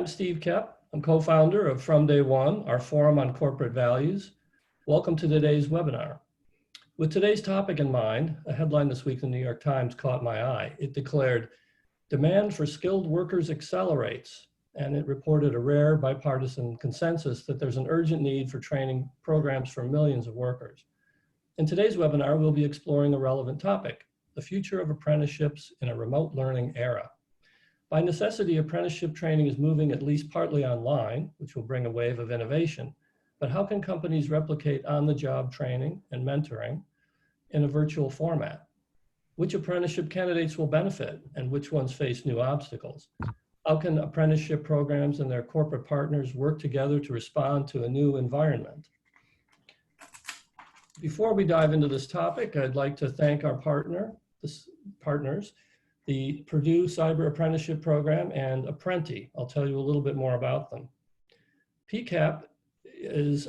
I'm Steve Koepp. I'm co-founder of From Day One, our forum on corporate values. Welcome to today's webinar. With today's topic in mind, a headline this week in the New York Times caught my eye. It declared, "Demand for skilled workers accelerates," and it reported a rare bipartisan consensus that there's an urgent need for training programs for millions of workers. In today's webinar, we'll be exploring a relevant topic, the future of apprenticeships in a remote learning era. By necessity, apprenticeship training is moving at least partly online, which will bring a wave of innovation. But how can companies replicate on-the-job training and mentoring in a virtual format? Which apprenticeship candidates will benefit and which ones face new obstacles? How can apprenticeship programs and their corporate partners work together to respond to a new environment? Before we dive into this topic, I'd like to thank our partners, the Purdue Cyber Apprenticeship Program and Apprenti. I'll tell you a little bit more about them. PCAP is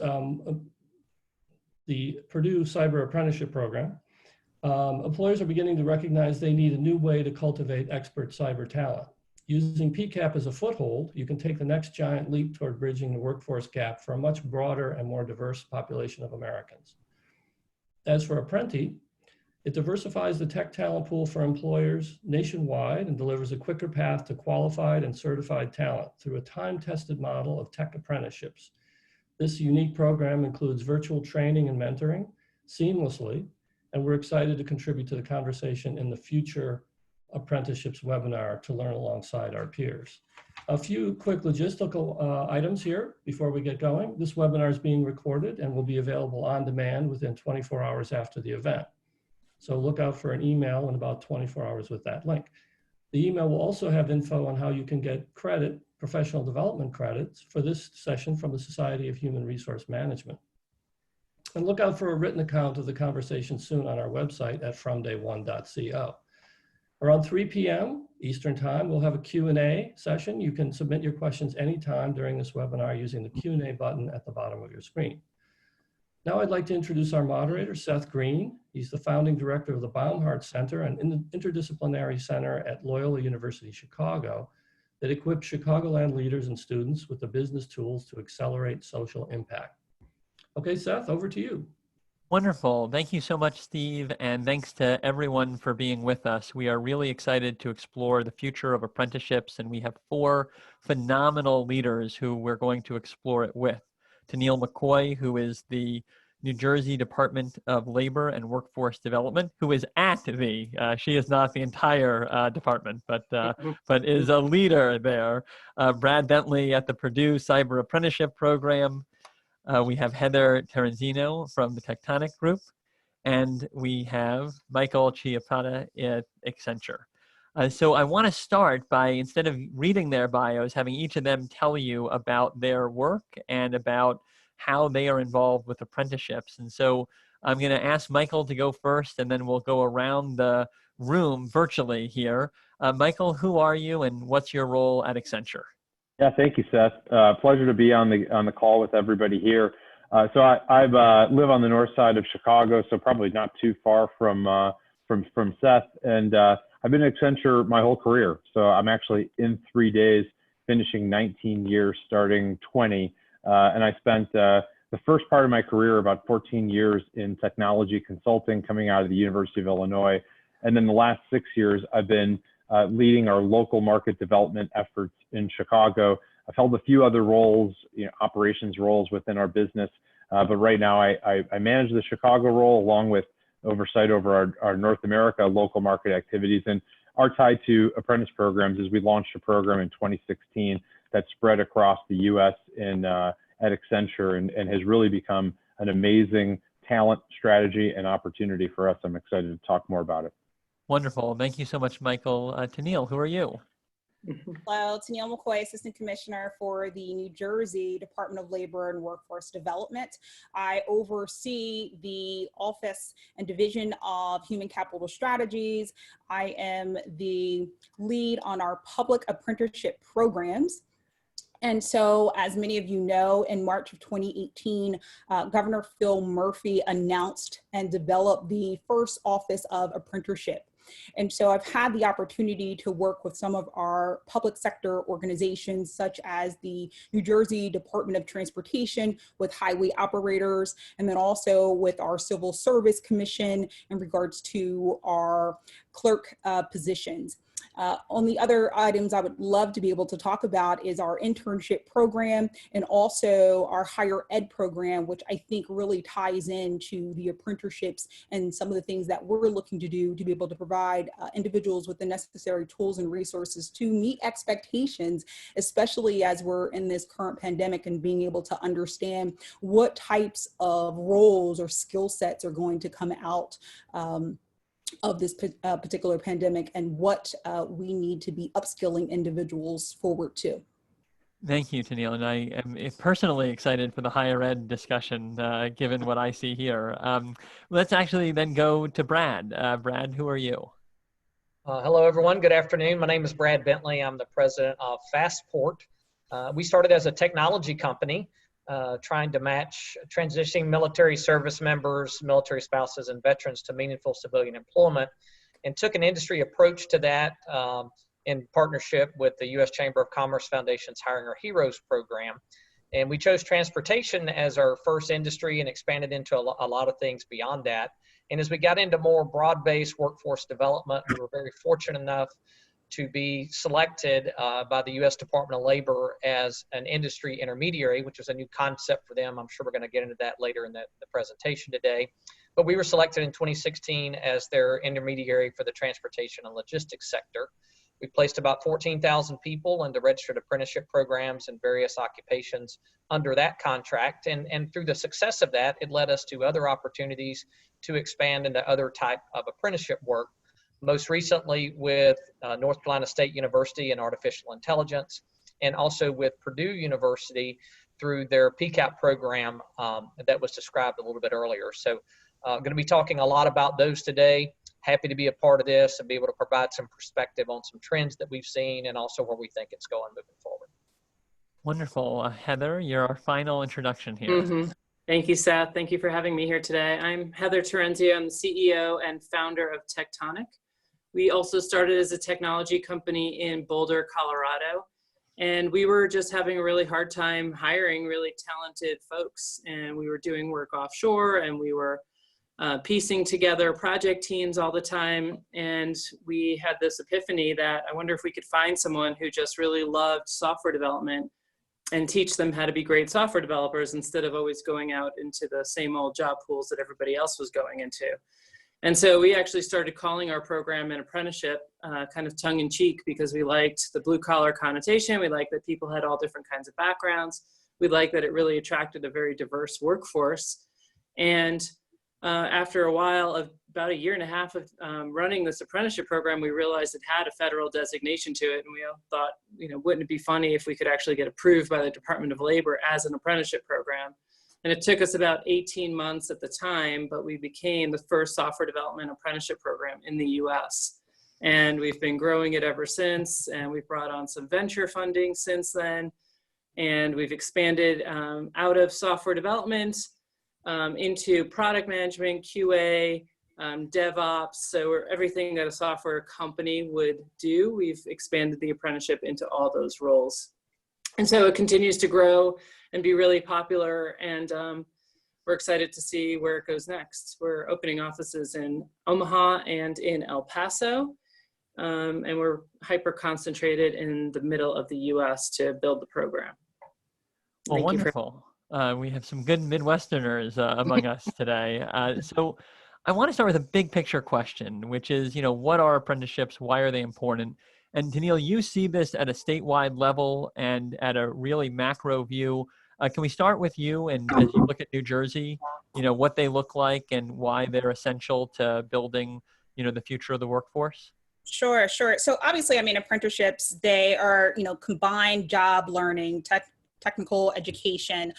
the Purdue Cyber Apprenticeship Program. Employers are beginning to recognize they need a new way to cultivate expert cyber talent. Using PCAP as a foothold, you can take the next giant leap toward bridging the workforce gap for a much broader and more diverse population of Americans. As for Apprenti, it diversifies the tech talent pool for employers nationwide and delivers a quicker path to qualified and certified talent through a time-tested model of tech apprenticeships. This unique program includes virtual training and mentoring seamlessly, and we're excited to contribute to the conversation in the future apprenticeships webinar to learn alongside our peers. A few quick logistical items here before we get going. This webinar is being recorded and will be available on demand within 24 hours after the event. So look out for an email in about 24 hours with that link. The email will also have info on how you can get credit, professional development credits for this session from the Society of Human Resource Management. And look out for a written account of the conversation soon on our website at fromday1.co. Around 3 p.m. Eastern Time, we'll have a Q&A session. You can submit your questions anytime during this webinar using the Q&A button at the bottom of your screen. Now I'd like to introduce our moderator, Seth Green. He's the founding director of the Baumhart Center, an interdisciplinary center at Loyola University, Chicago, that equips Chicagoland leaders and students with the business tools to accelerate social impact. Okay, Seth, over to you. Wonderful. Thank you so much, Steve, and thanks to everyone for being with us. We are really excited to explore the future of apprenticeships, and we have 4 phenomenal leaders who we're going to explore it with. Tennille Mccoy, who is the New Jersey Department of Labor and Workforce Development, who is at the, she is not the entire department, but is a leader there. Brad Bentley at the Purdue Cyber Apprenticeship Program. We have Heather Terenzio from the Techtonic Group, and we have Michael Chiappetta at Accenture. So I want to start by, instead of reading their bios, having each of them tell you about their work and about how they are involved with apprenticeships. And so I'm going to ask Michael to go first, and then we'll go around the room virtually here. Michael, who are you and what's your role at Accenture? Yeah, thank you, Seth. Pleasure to be on the call with everybody here. So I live on the north side of Chicago, so probably not too far from Seth. And I've been at Accenture my whole career. So I'm actually in 3 days, finishing 19 years, starting 20. And I spent the first part of my career, about 14 years in technology consulting, coming out of the University of Illinois. And then the last 6 years, I've been leading our local market development efforts in Chicago. I've held a few other roles, operations roles within our business. But right now I manage the Chicago role along with oversight over our North America local market activities. And our tie to apprentice programs is we launched a program in 2016 that spread across the U.S. at Accenture and has really become an amazing talent strategy and opportunity for us. I'm excited to talk more about it. Wonderful. Thank you so much, Michael. Tennille, who are you? Hello, Tennille Mccoy, Assistant Commissioner for the New Jersey Department of Labor and Workforce Development. I oversee the Office and Division of Human Capital Strategies. I am the lead on our public apprenticeship programs. And so, as many of you know, in March of 2018, Governor Phil Murphy announced and developed the first Office of Apprenticeship. And so I've had the opportunity to work with some of our public sector organizations, such as the New Jersey Department of Transportation with highway operators, and then also with our Civil Service Commission in regards to our clerk positions. On the other items I would love to be able to talk about is our internship program and also our higher ed program, which I think really ties into the apprenticeships and some of the things that we're looking to do to be able to provide individuals with the necessary tools and resources to meet expectations, especially as we're in this current pandemic, and being able to understand what types of roles or skill sets are going to come out of this particular pandemic, and what we need to be upskilling individuals forward to. Thank you, Tennille, and I am personally excited for the higher ed discussion, given what I see here. Let's actually then go to Brad. Brad, who are you? Hello, everyone. Good afternoon. My name is Brad Bentley. I'm the president of Fastport. We started as a technology company, trying to match transitioning military service members, military spouses, and veterans to meaningful civilian employment, and took an industry approach to that in partnership with the U.S. Chamber of Commerce Foundation's Hiring Our Heroes program. And we chose transportation as our first industry and expanded into a lot of things beyond that. And as we got into more broad-based workforce development, we were very fortunate enough to be selected by the U.S. Department of Labor as an industry intermediary, which is a new concept for them. I'm sure we're going to get into that later in the presentation today. But we were selected in 2016 as their intermediary for the transportation and logistics sector. We placed about 14,000 people into registered apprenticeship programs in various occupations under that contract. And through the success of that, it led us to other opportunities to expand into other type of apprenticeship work. Most recently with North Carolina State University in artificial intelligence, and also with Purdue University through their PCAP program that was described a little bit earlier. So going to be talking a lot about those today. Happy to be a part of this and be able to provide some perspective on some trends that we've seen and also where we think it's going moving forward. Wonderful. Heather, you're our final introduction here. Thank you, Seth. Thank you for having me here today. I'm Heather Terenzio. I'm the CEO and founder of Techtonic. We also started as a technology company in Boulder, Colorado, and we were just having a really hard time hiring really talented folks. And we were doing work offshore, and we were piecing together project teams all the time. And we had this epiphany that I wonder if we could find someone who just really loved software development and teach them how to be great software developers instead of always going out into the same old job pools that everybody else was going into. And so we actually started calling our program an apprenticeship, kind of tongue in cheek, because we liked the blue collar connotation. We liked that people had all different kinds of backgrounds. We liked that it really attracted a very diverse workforce. And after a while of about a year and a half of running this apprenticeship program, we realized it had a federal designation to it. And we all thought, wouldn't it be funny if we could actually get approved by the Department of Labor as an apprenticeship program? And it took us about 18 months at the time, but we became the first software development apprenticeship program in the US. And we've been growing it ever since. And we've brought on some venture funding since then. And we've expanded out of software development into product management, QA, DevOps. So everything that a software company would do, we've expanded the apprenticeship into all those roles. And so it continues to grow and be really popular, and we're excited to see where it goes next. We're opening offices in Omaha and in El Paso, and we're hyper concentrated in the middle of the US to build the program. Well, wonderful. We have some good Midwesterners among us today. So I want to start with a big picture question, which is, what are apprenticeships? Why are they important? And Tennille, you see this at a statewide level and at a really macro view. Can we start with you? And as you look at New Jersey, what they look like and why they're essential to building, the future of the workforce? Sure. So obviously, apprenticeships, they are, combined job learning, technical education,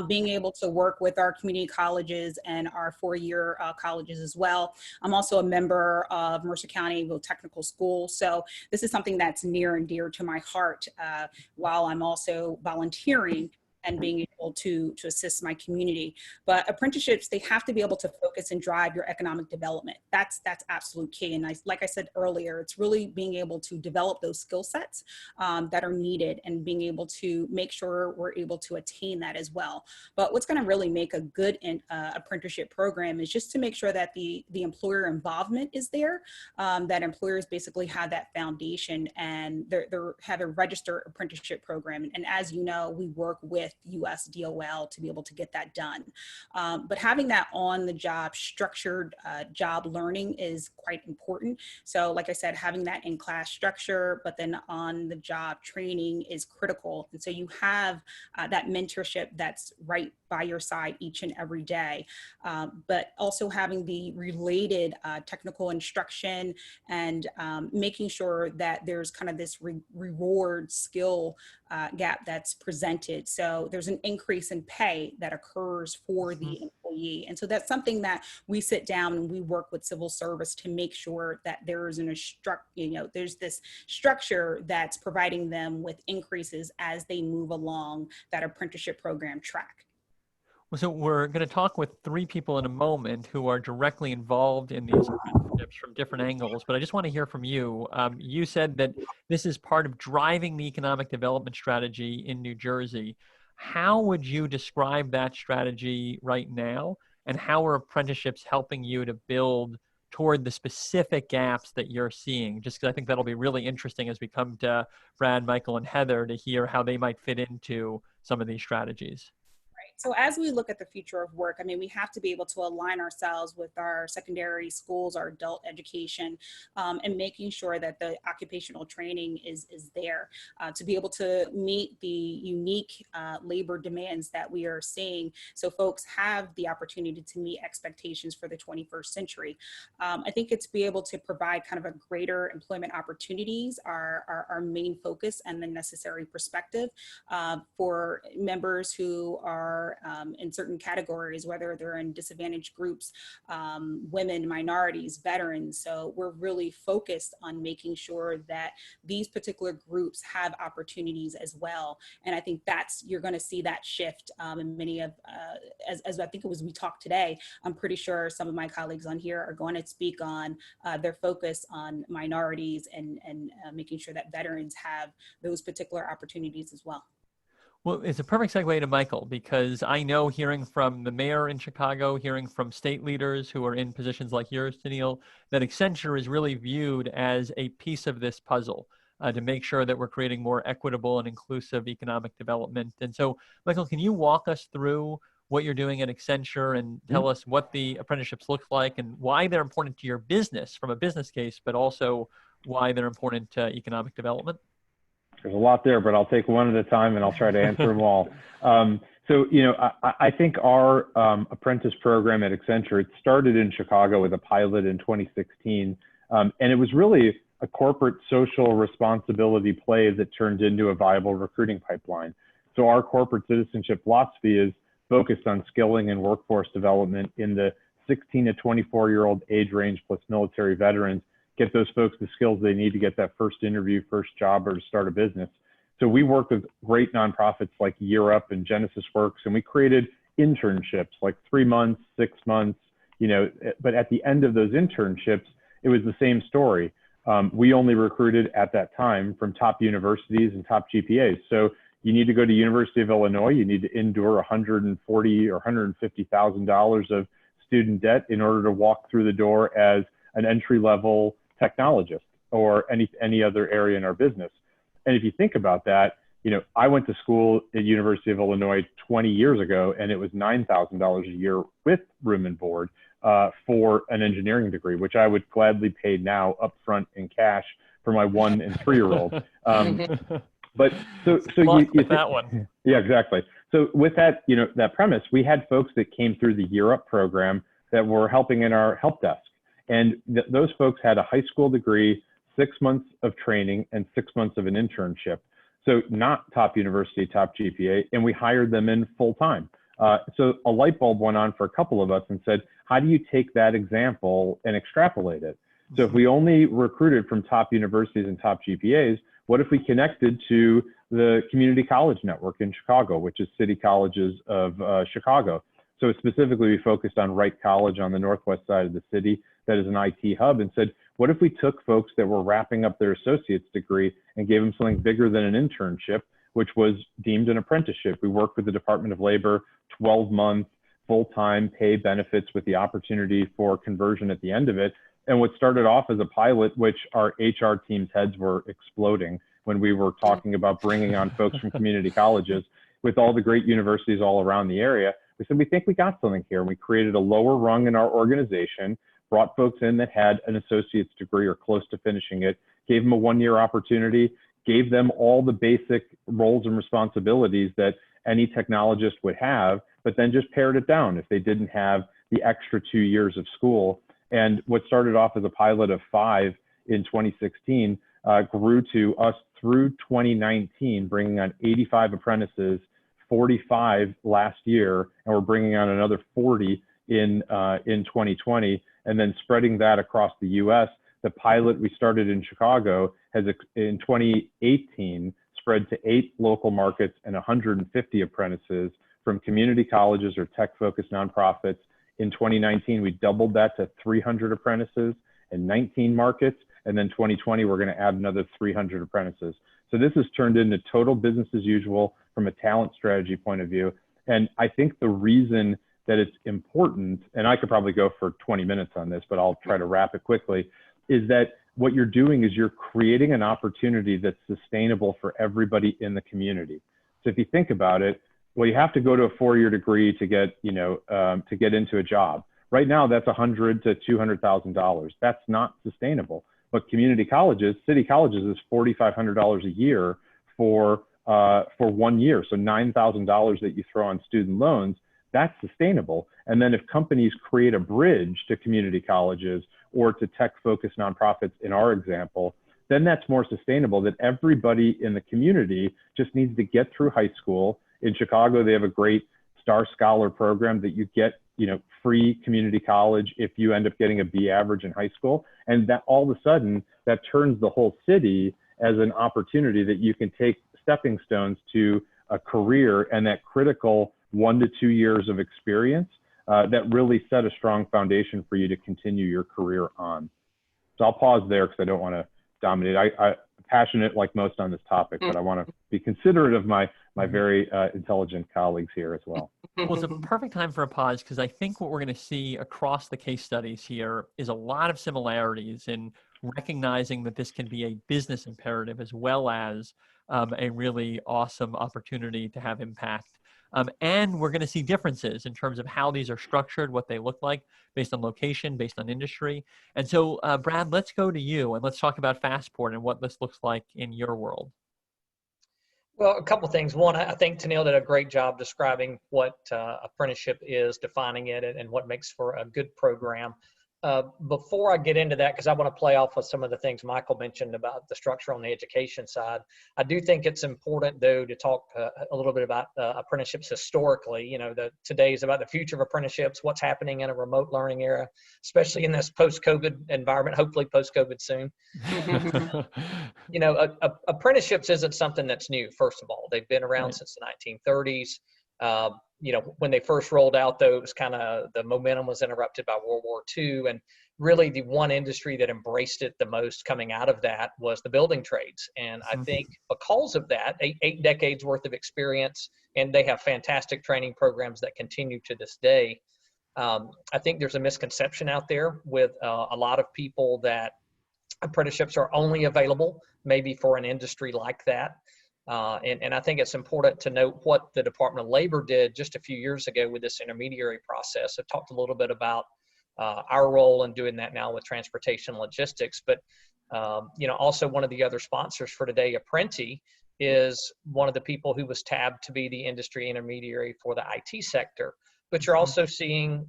being able to work with our community colleges and our four-year colleges as well. I'm also a member of Mercer County Technical School, so this is something that's near and dear to my heart while I'm also volunteering and being able able to assist my community. But apprenticeships, they have to be able to focus and drive your economic development. That's absolute key. And like I said earlier, it's really being able to develop those skill sets that are needed and being able to make sure we're able to attain that as well. But what's going to really make a good apprenticeship program is just to make sure that the employer involvement is there, that employers basically have that foundation and they have a registered apprenticeship program. And as you know, we work with US DOL to be able to get that done. But having that on the job structured job learning is quite important. So like I said, having that in class structure, but then on the job training is critical. And so you have that mentorship that's right by your side each and every day, but also having the related technical instruction and making sure that there's kind of this reward skill gap that's presented. So there's an increase in pay that occurs for the employee. And so that's something that we sit down and we work with civil service to make sure that there's there's this structure that's providing them with increases as they move along that apprenticeship program track. So we're going to talk with three people in a moment who are directly involved in these apprenticeships from different angles, but I just want to hear from you. You said that this is part of driving the economic development strategy in New Jersey. How would you describe that strategy right now, and how are apprenticeships helping you to build toward the specific gaps that you're seeing? Just because I think that'll be really interesting as we come to Brad, Michael, and Heather to hear how they might fit into some of these strategies. So as we look at the future of work, I mean, we have to be able to align ourselves with our secondary schools, our adult education, and making sure that the occupational training is there to be able to meet the unique labor demands that we are seeing. So folks have the opportunity to meet expectations for the 21st century. I think it's be able to provide kind of a greater employment opportunities, our main focus and the necessary perspective for members who are in certain categories, whether they're in disadvantaged groups, women, minorities, veterans. So we're really focused on making sure that these particular groups have opportunities as well. And I think you're going to see that shift in many of, as I think it was we talked today, I'm pretty sure some of my colleagues on here are going to speak on their focus on minorities and making sure that veterans have those particular opportunities as well. Well, it's a perfect segue to Michael, because I know, hearing from the mayor in Chicago, hearing from state leaders who are in positions like yours, Tennille, that Accenture is really viewed as a piece of this puzzle to make sure that we're creating more equitable and inclusive economic development. And so, Michael, can you walk us through what you're doing at Accenture and tell us what the apprenticeships look like and why they're important to your business from a business case, but also why they're important to economic development? There's a lot there, but I'll take one at a time and I'll try to answer them all. So, I think our apprentice program at Accenture, it started in Chicago with a pilot in 2016. And it was really a corporate social responsibility play that turned into a viable recruiting pipeline. So our corporate citizenship philosophy is focused on skilling and workforce development in the 16 to 24-year-old age range plus military veterans, get those folks the skills they need to get that first interview, first job, or to start a business. So we work with great nonprofits like Year Up and Genesis Works, and we created internships like 3 months, 6 months, but at the end of those internships, it was the same story. We only recruited at that time from top universities and top GPAs. So you need to go to University of Illinois, you need to endure $140,000 or $150,000 of student debt in order to walk through the door as an entry-level technologist or any other area in our business. And if you think about that, I went to school at University of Illinois 20 years ago, and it was $9,000 a year with room and board for an engineering degree, which I would gladly pay now upfront in cash for my 1- and 3-year-old. But so you that one. Yeah, exactly. So with that, that premise, we had folks that came through the Year Up program that were helping in our help desk. And those folks had a high school degree, 6 months of training, and 6 months of an internship. So not top university, top GPA, and we hired them in full time. So a light bulb went on for a couple of us and said, how do you take that example and extrapolate it? So if we only recruited from top universities and top GPAs, what if we connected to the community college network in Chicago, which is City Colleges of Chicago. So specifically, we focused on Wright College on the northwest side of the city that is an IT hub, and said, what if we took folks that were wrapping up their associate's degree and gave them something bigger than an internship, which was deemed an apprenticeship? We worked with the Department of Labor, 12-month, full-time pay benefits with the opportunity for conversion at the end of it. And what started off as a pilot, which our HR team's heads were exploding when we were talking about bringing on folks from community colleges with all the great universities all around the area, we said, we think we got something here. And we created a lower rung in our organization, brought folks in that had an associate's degree or close to finishing it, gave them a one-year opportunity, gave them all the basic roles and responsibilities that any technologist would have, but then just pared it down if they didn't have the extra 2 years of school. And what started off as a pilot of 5 in 2016 grew to us through 2019, bringing on 85 apprentices, 45 last year, and we're bringing on another 40 in 2020, and then spreading that across the U.S. The pilot we started in Chicago has, in 2018, spread to 8 local markets and 150 apprentices from community colleges or tech-focused nonprofits. In 2019, we doubled that to 300 apprentices in 19 markets. And then 2020, we're going to add another 300 apprentices. So this has turned into total business as usual from a talent strategy point of view. And I think the reason that it's important, and I could probably go for 20 minutes on this, but I'll try to wrap it quickly, is that what you're doing is you're creating an opportunity that's sustainable for everybody in the community. So if you think about it, well, you have to go to a 4-year degree to get, to get into a job. Right now, that's $100,000 to $200,000. That's not sustainable. But community colleges, city colleges, is $4,500 a year for 1 year. So $9,000 that you throw on student loans, that's sustainable. And then if companies create a bridge to community colleges or to tech-focused nonprofits, in our example, then that's more sustainable, that everybody in the community just needs to get through high school. In Chicago, they have a great Star Scholar program that you get, free community college if you end up getting a B average in high school. And that all of a sudden, that turns the whole city as an opportunity that you can take stepping stones to a career, and that critical 1 to 2 years of experience that really set a strong foundation for you to continue your career on. So I'll pause there because I don't want to dominate. I'm passionate like most on this topic, but I want to be considerate of my very intelligent colleagues here as well. Well, it's a perfect time for a pause, because I think what we're going to see across the case studies here is a lot of similarities in recognizing that this can be a business imperative as well as a really awesome opportunity to have impact. And we're going to see differences in terms of how these are structured, what they look like based on location, based on industry. And so, Brad, let's go to you and let's talk about Fastport and what this looks like in your world. Well, a couple of things. One, I think Tennille did a great job describing what apprenticeship is, defining it, and what makes for a good program. Before I get into that, because I want to play off of some of the things Michael mentioned about the structure on the education side, I do think it's important, though, to talk a little bit about apprenticeships historically. Today is about the future of apprenticeships, what's happening in a remote learning era, especially in this post-COVID environment, hopefully post-COVID soon. Apprenticeships isn't something that's new, first of all. They've been around since the 1930s. When they first rolled out, though, it was kind of, the momentum was interrupted by World War II. And really the one industry that embraced it the most coming out of that was the building trades. And I think because of that, eight decades worth of experience, and they have fantastic training programs that continue to this day. I think there's a misconception out there with a lot of people that apprenticeships are only available maybe for an industry like that. And I think it's important to note what the Department of Labor did just a few years ago with this intermediary process. I've talked a little bit about our role in doing that now with transportation logistics, but also one of the other sponsors for today, Apprenti, is one of the people who was tabbed to be the industry intermediary for the IT sector. But you're also seeing,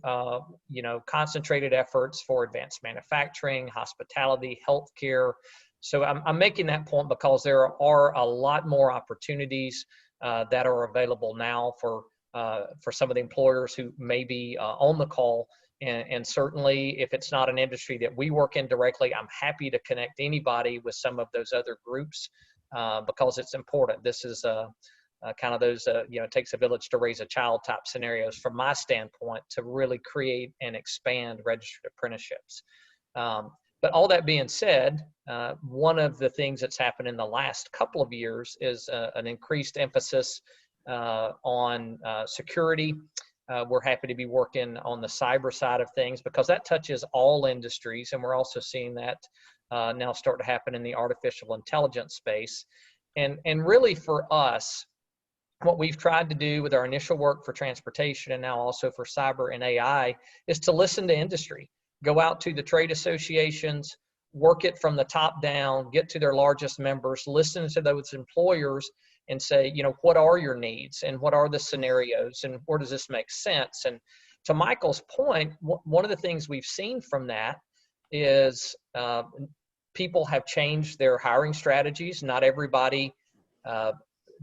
concentrated efforts for advanced manufacturing, hospitality, healthcare. So I'm making that point because there are a lot more opportunities that are available now for some of the employers who may be on the call. And certainly, if it's not an industry that we work in directly, I'm happy to connect anybody with some of those other groups because it's important. This is kind of those, it takes a village to raise a child type scenarios from my standpoint to really create and expand registered apprenticeships. But all that being said, one of the things that's happened in the last couple of years is an increased emphasis on security. We're happy to be working on the cyber side of things because that touches all industries. And we're also seeing that now start to happen in the artificial intelligence space. And really for us, what we've tried to do with our initial work for transportation and now also for cyber and AI is to listen to industry, go out to the trade associations, work it from the top down, get to their largest members, listen to those employers and say, what are your needs and what are the scenarios and where does this make sense? And to Michael's point, one of the things we've seen from that is people have changed their hiring strategies. Not everybody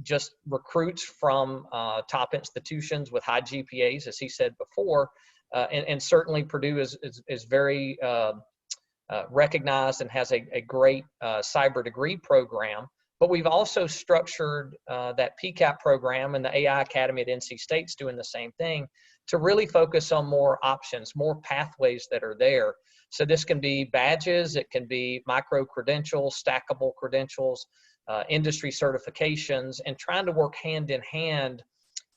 just recruits from top institutions with high GPAs, as he said before, and certainly Purdue is very recognized and has a great cyber degree program. But we've also structured that PCAP program, and the AI Academy at NC State's doing the same thing, to really focus on more options, more pathways that are there. So this can be badges, it can be micro credentials, stackable credentials, industry certifications, and trying to work hand in hand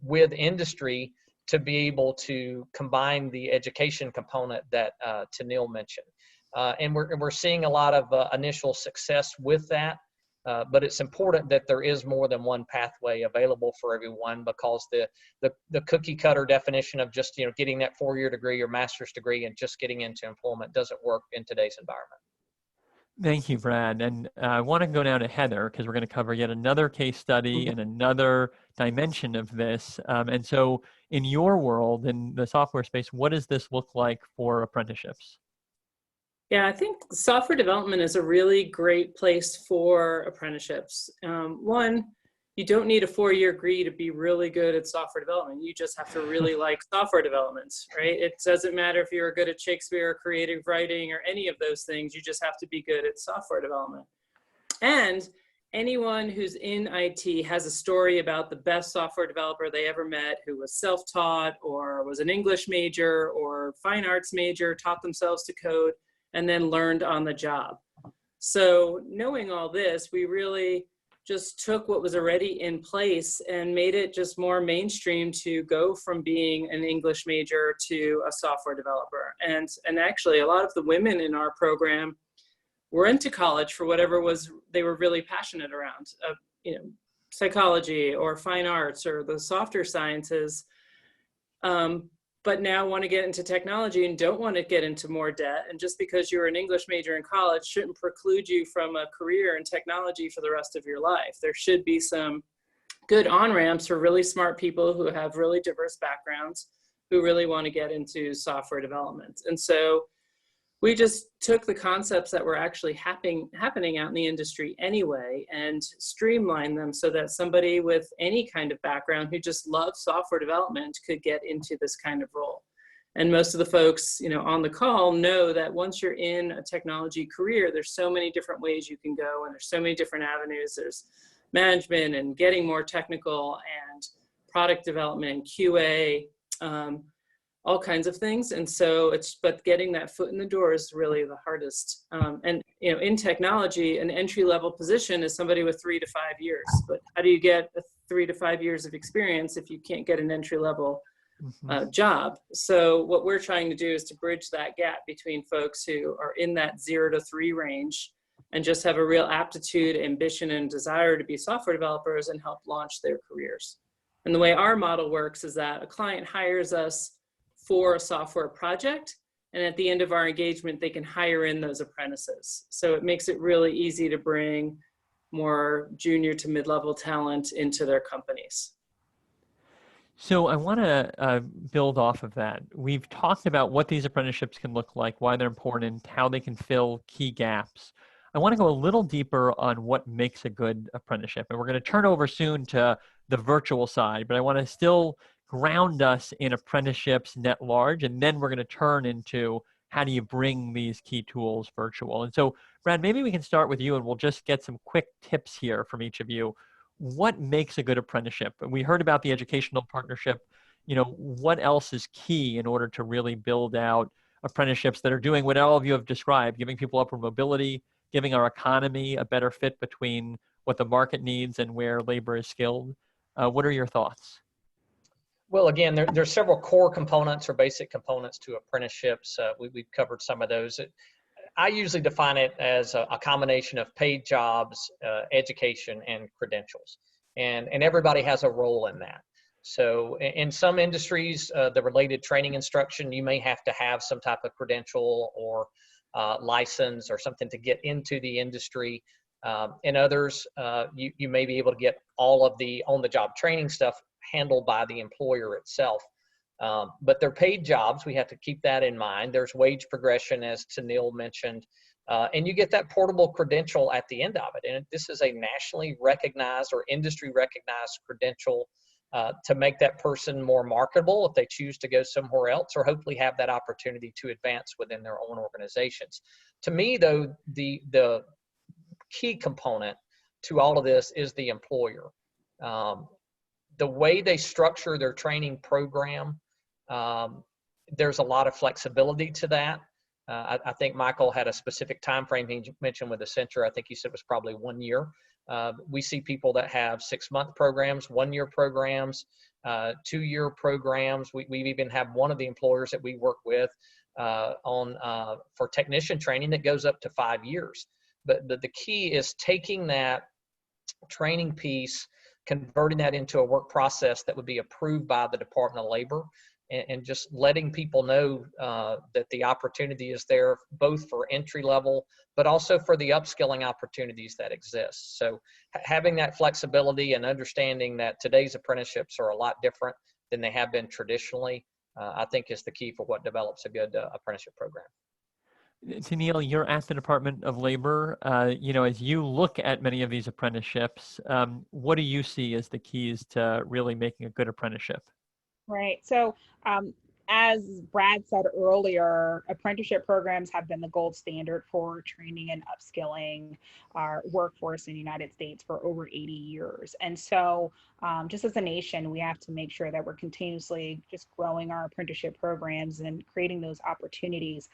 with industry to be able to combine the education component that Tennille mentioned. And we're seeing a lot of initial success with that, but it's important that there is more than one pathway available for everyone, because the cookie cutter definition of just getting that 4-year degree or master's degree and just getting into employment doesn't work in today's environment. Thank you, Brad. And I want to go now to Heather because we're going to cover yet another case study and another dimension of this. And so in your world, in the software space, what does this look like for apprenticeships? Yeah, I think software development is a really great place for apprenticeships. One, you don't need a 4-year degree to be really good at software development. You just have to really like software development, right? It doesn't matter if you're good at Shakespeare or creative writing or any of those things. You just have to be good at software development. And anyone who's in IT has a story about the best software developer they ever met who was self-taught or was an English major or fine arts major, taught themselves to code, and then learned on the job. So knowing all this, we really just took what was already in place and made it just more mainstream to go from being an English major to a software developer. And actually a lot of the women in our program were into college for whatever they were really passionate around, psychology or fine arts or the softer sciences, but now want to get into technology and don't want to get into more debt. And just because you're an English major in college shouldn't preclude you from a career in technology for the rest of your life. There should be some good on-ramps for really smart people who have really diverse backgrounds who really want to get into software development. And so we just took the concepts that were actually happening out in the industry anyway and streamlined them so that somebody with any kind of background who just loves software development could get into this kind of role. And most of the folks, on the call know that once you're in a technology career, there's so many different ways you can go and there's so many different avenues. There's management and getting more technical and product development, QA, all kinds of things. And so but getting that foot in the door is really the hardest. And in technology, an entry-level position is somebody with 3 to 5 years. But how do you get 3 to 5 years of experience if you can't get an entry-level job? So what we're trying to do is to bridge that gap between folks who are in that 0 to 3 range and just have a real aptitude, ambition, and desire to be software developers and help launch their careers. And the way our model works is that a client hires us for a software project, and at the end of our engagement, they can hire in those apprentices. So it makes it really easy to bring more junior to mid-level talent into their companies. So I want to build off of that. We've talked about what these apprenticeships can look like, why they're important, how they can fill key gaps. I want to go a little deeper on what makes a good apprenticeship. And we're going to turn over soon to the virtual side, but I want to still ground us in apprenticeships net large, and then we're going to turn into how do you bring these key tools virtual? And so, Brad, maybe we can start with you and we'll just get some quick tips here from each of you. What makes a good apprenticeship? We heard about the educational partnership. You know, what else is key in order to really build out apprenticeships that are doing what all of you have described, giving people upward mobility, giving our economy a better fit between what the market needs and where labor is skilled? What are your thoughts? Well, again, there's several core components or basic components to apprenticeships. We've covered some of those. I usually define it as a combination of paid jobs, education, and credentials. And everybody has a role in that. So in some industries, the related training instruction, you may have to have some type of credential or license or something to get into the industry. In others, you may be able to get all of the on-the-job training stuff handled by the employer itself. But they're paid jobs. We have to keep that in mind. There's wage progression, as Tennille mentioned, and you get that portable credential at the end of it. And this is a nationally recognized or industry recognized credential to make that person more marketable if they choose to go somewhere else, or hopefully have that opportunity to advance within their own organizations. To me, though, the key component to all of this is the employer. The way they structure their training program, there's a lot of flexibility to that. I think Michael had a specific time frame he mentioned with Accenture. I think he said it was probably 1 year. We see people that have 6-month programs, 1-year programs, 2-year programs. We even have one of the employers that we work with for technician training that goes up to 5 years. But the key is taking that training piece, converting that into a work process that would be approved by the Department of Labor, and just letting people know that the opportunity is there both for entry level, but also for the upskilling opportunities that exist. So having that flexibility and understanding that today's apprenticeships are a lot different than they have been traditionally, I think is the key for what develops a good apprenticeship program. Tennille, you're at the Department of Labor. You know, as you look at many of these apprenticeships, what do you see as the keys to really making a good apprenticeship? Right. So as Brad said earlier, apprenticeship programs have been the gold standard for training and upskilling our workforce in the United States for over 80 years. And so just as a nation, we have to make sure that we're continuously just growing our apprenticeship programs and creating those opportunities.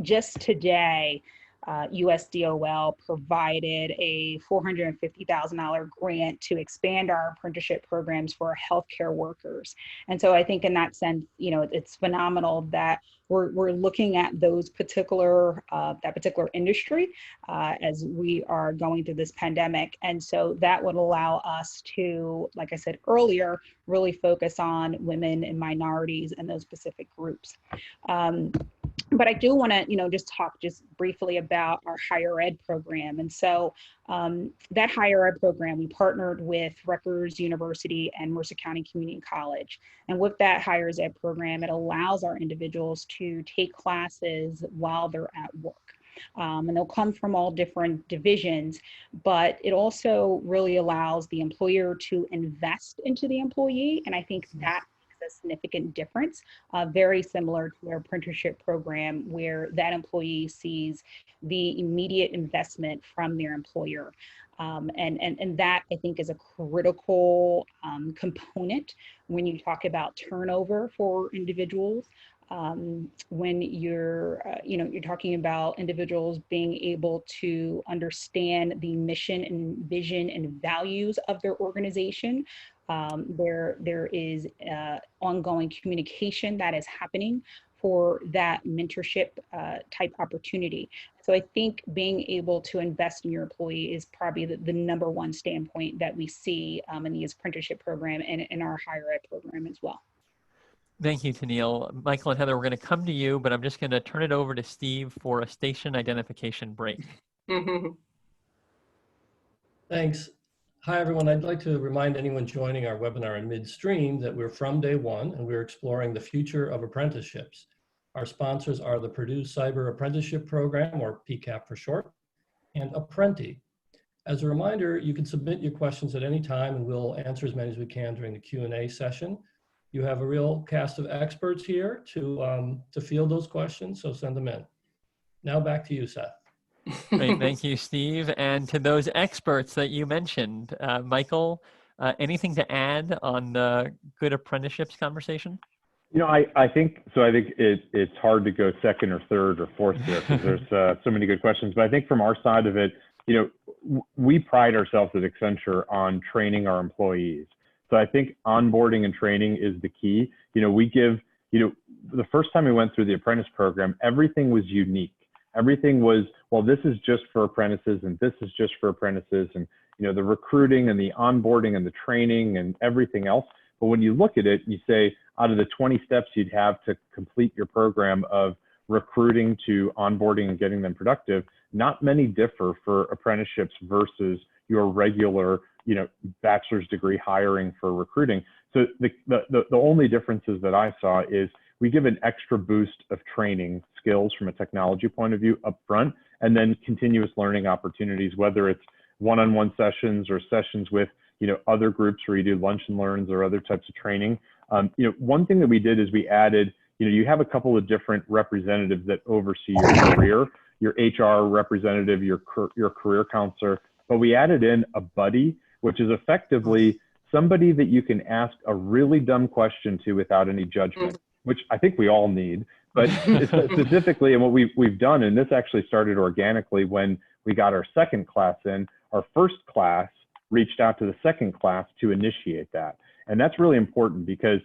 Just today, USDOL provided a $450,000 grant to expand our apprenticeship programs for healthcare workers. And so I think in that sense, you know, it's phenomenal that we're looking at those particular, that particular industry as we are going through this pandemic. And so that would allow us to, like I said earlier, really focus on women and minorities and those specific groups. But I do want to, you know, just talk just briefly about our higher ed program. And so that higher ed program, we partnered with Rutgers University and Mercer County Community College. And with that higher ed program, it allows our individuals to take classes while they're at work. And they'll come from all different divisions, but it also really allows the employer to invest into the employee. And I think that a significant difference, very similar to their apprenticeship program, where that employee sees the immediate investment from their employer. And that, I think, is a critical component when you talk about turnover for individuals. When you're, you're talking about individuals being able to understand the mission and vision and values of their organization. There is ongoing communication that is happening for that mentorship type opportunity. So I think being able to invest in your employee is probably the number one standpoint that we see in the apprenticeship program and in our higher ed program as well. Thank you, Tennille. Michael and Heather, we're going to come to you, but I'm just going to turn it over to Steve for a station identification break. Thanks. Hi, everyone. I'd like to remind anyone joining our webinar in midstream that we're from day one and we're exploring the future of apprenticeships. Our sponsors are the Purdue Cyber Apprenticeship Program, or PCAP for short, and Apprenti. As a reminder, you can submit your questions at any time and we'll answer as many as we can during the Q&A session. You have a real cast of experts here to field those questions, so send them in. Now back to you, Seth. Great, thank you, Steve. And to those experts that you mentioned, Michael, anything to add on the good apprenticeships conversation? You know, I think it's hard to go second or third or fourth here because there's so many good questions. But I think from our side of it, you know, we pride ourselves at Accenture on training our employees. So I think onboarding and training is the key. You know, we give, you know, the first time we went through the apprentice program, everything was unique. Everything was, well, this is just for apprentices and this is just for apprentices, and, you know, the recruiting and the onboarding and the training and everything else. But when you look at it, you say out of the 20 steps you'd have to complete your program of recruiting to onboarding and getting them productive, not many differ for apprenticeships versus your regular, you know, bachelor's degree hiring for recruiting. So the only differences that I saw is we give an extra boost of training skills from a technology point of view up front, and then continuous learning opportunities, whether it's one-on-one sessions or sessions with, you know, other groups where you do lunch and learns or other types of training. You know, one thing that we did is we added, you know, you have a couple of different representatives that oversee your career, your HR representative, your career counselor, but we added in a buddy, which is effectively somebody that you can ask a really dumb question to without any judgment, which I think we all need. But specifically, and what we've done, and this actually started organically when we got our second class in, our first class reached out to the second class to initiate that. And that's really important because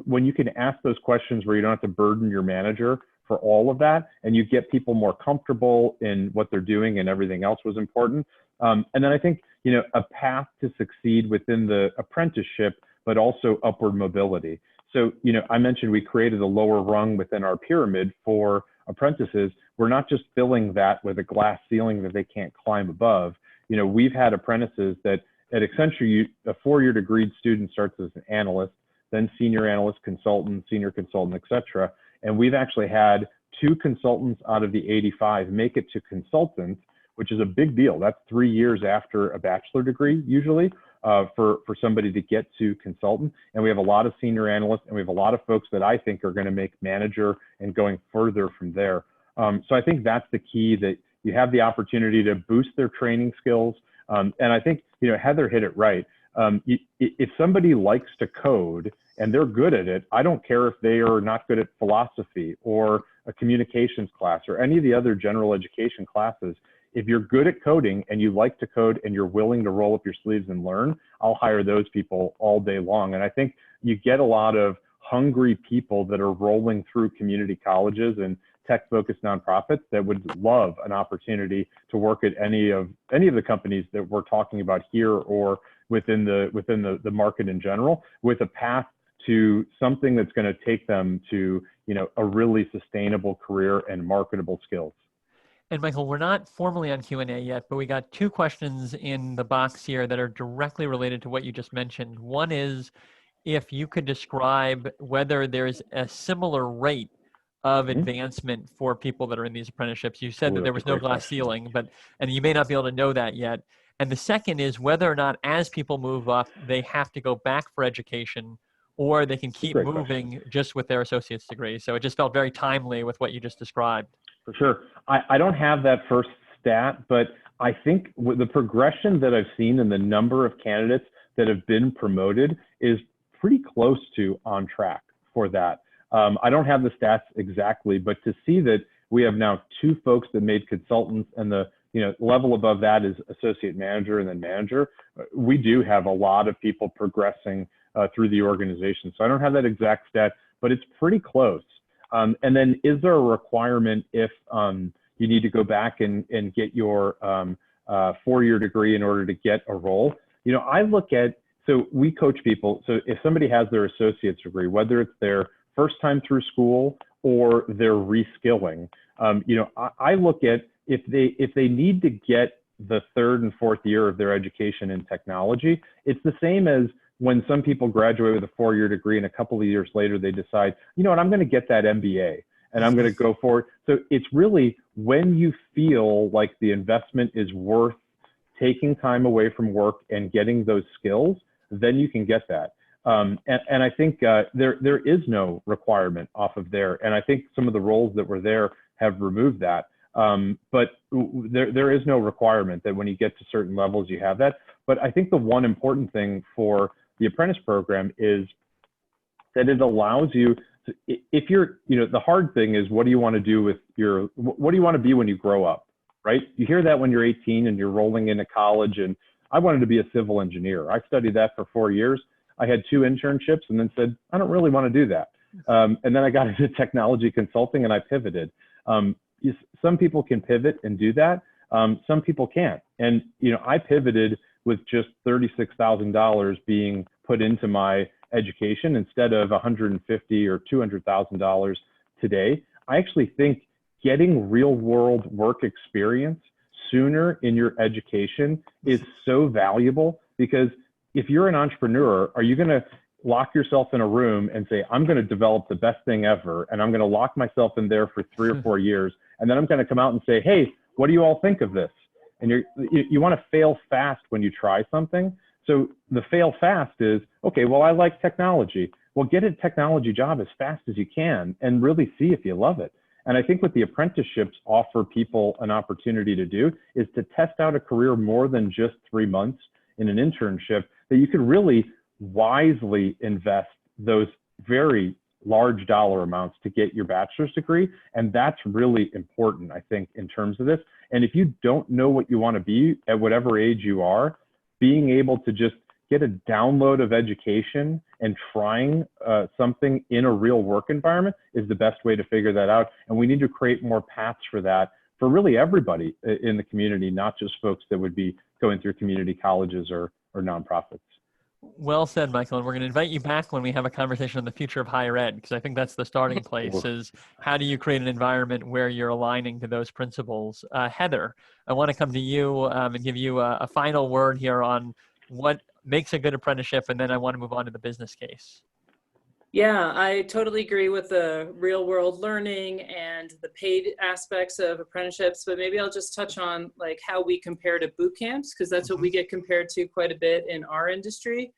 when you can ask those questions where you don't have to burden your manager for all of that, and you get people more comfortable in what they're doing and everything else was important. And then I think, you know, a path to succeed within the apprenticeship, but also upward mobility. So, you know, I mentioned we created a lower rung within our pyramid for apprentices. We're not just filling that with a glass ceiling that they can't climb above. You know, we've had apprentices that at Accenture, a four-year degreed student starts as an analyst, then senior analyst, consultant, senior consultant, et cetera. And we've actually had 2 consultants out of the 85 make it to consultant, which is a big deal. That's 3 years after a bachelor degree, usually, for somebody to get to consultant. And we have a lot of senior analysts, and we have a lot of folks that I think are going to make manager and going further from there. So I think that's the key, that you have the opportunity to boost their training skills. And I think, you know, Heather hit it right. If somebody likes to code and they're good at it, I don't care if they are not good at philosophy or a communications class or any of the other general education classes. If you're good at coding and you like to code and you're willing to roll up your sleeves and learn, I'll hire those people all day long. And I think you get a lot of hungry people that are rolling through community colleges and tech-focused nonprofits that would love an opportunity to work at any of the companies that we're talking about here or within the market in general, with a path to something that's going to take them to, you know, a really sustainable career and marketable skills. And Michael, we're not formally on Q&A yet, but we got 2 questions in the box here that are directly related to what you just mentioned. One is if you could describe whether there's a similar rate of advancement for people that are in these apprenticeships. You said that there was no glass ceiling, and you may not be able to know that yet. And the second is whether or not as people move up, they have to go back for education, or they can keep moving just with their associate's degree. So it just felt very timely with what you just described. For sure. I don't have that first stat, but I think with the progression that I've seen and the number of candidates that have been promoted is pretty close to on track for that. I don't have the stats exactly, but to see that we have now 2 folks that made consultants, and the level above that is associate manager and then manager, we do have a lot of people progressing through the organization. So I don't have that exact stat, but it's pretty close. And then is there a requirement if you need to go back and get your 4-year degree in order to get a role? You know, I look at, so we coach people. So if somebody has their associate's degree, whether it's their first time through school or they're reskilling, you know, I look at if they need to get the 3rd and 4th year of their education in technology, it's the same as when some people graduate with a 4-year degree and a couple of years later they decide, you know what, I'm going to get that MBA and I'm going to go for it. So it's really when you feel like the investment is worth taking time away from work and getting those skills, then you can get that. And I think there is no requirement off of there. And I think some of the roles that were there have removed that. But there is no requirement that when you get to certain levels, you have that. But I think the one important thing for the apprentice program is that it allows you to, if you're, the hard thing is, what do you want to do with what do you want to be when you grow up, right? You hear that when you're 18 and you're rolling into college, and I wanted to be a civil engineer. I studied that for 4 years. I had 2 internships and then said, I don't really want to do that. And then I got into technology consulting and I pivoted. Some people can pivot and do that. Some people can't. And, I pivoted with just $36,000 being put into my education instead of $150,000 or $200,000 today. I actually think getting real world work experience sooner in your education is so valuable, because if you're an entrepreneur, are you going to lock yourself in a room and say, I'm going to develop the best thing ever, and I'm going to lock myself in there for 3 or 4 years, and then I'm going to come out and say, hey, what do you all think of this? And you want to fail fast when you try something. So the fail fast is, okay, well, I like technology. Well, get a technology job as fast as you can and really see if you love it. And I think what the apprenticeships offer people an opportunity to do is to test out a career more than just 3 months in an internship, that you could really wisely invest those very large dollar amounts to get your bachelor's degree. And that's really important, I think, in terms of this. And if you don't know what you want to be at whatever age you are, being able to just get a download of education and trying something in a real work environment is the best way to figure that out. And we need to create more paths for that for really everybody in the community, not just folks that would be going through community colleges or nonprofits. Well said, Michael. And we're going to invite you back when we have a conversation on the future of higher ed, because I think that's the starting place is how do you create an environment where you're aligning to those principles? Heather, I want to come to you and give you a final word here on what makes a good apprenticeship, and then I want to move on to the business case. Yeah, I totally agree with the real world learning and the paid aspects of apprenticeships, but maybe I'll just touch on like how we compare to boot camps, because that's what we get compared to quite a bit in our industry.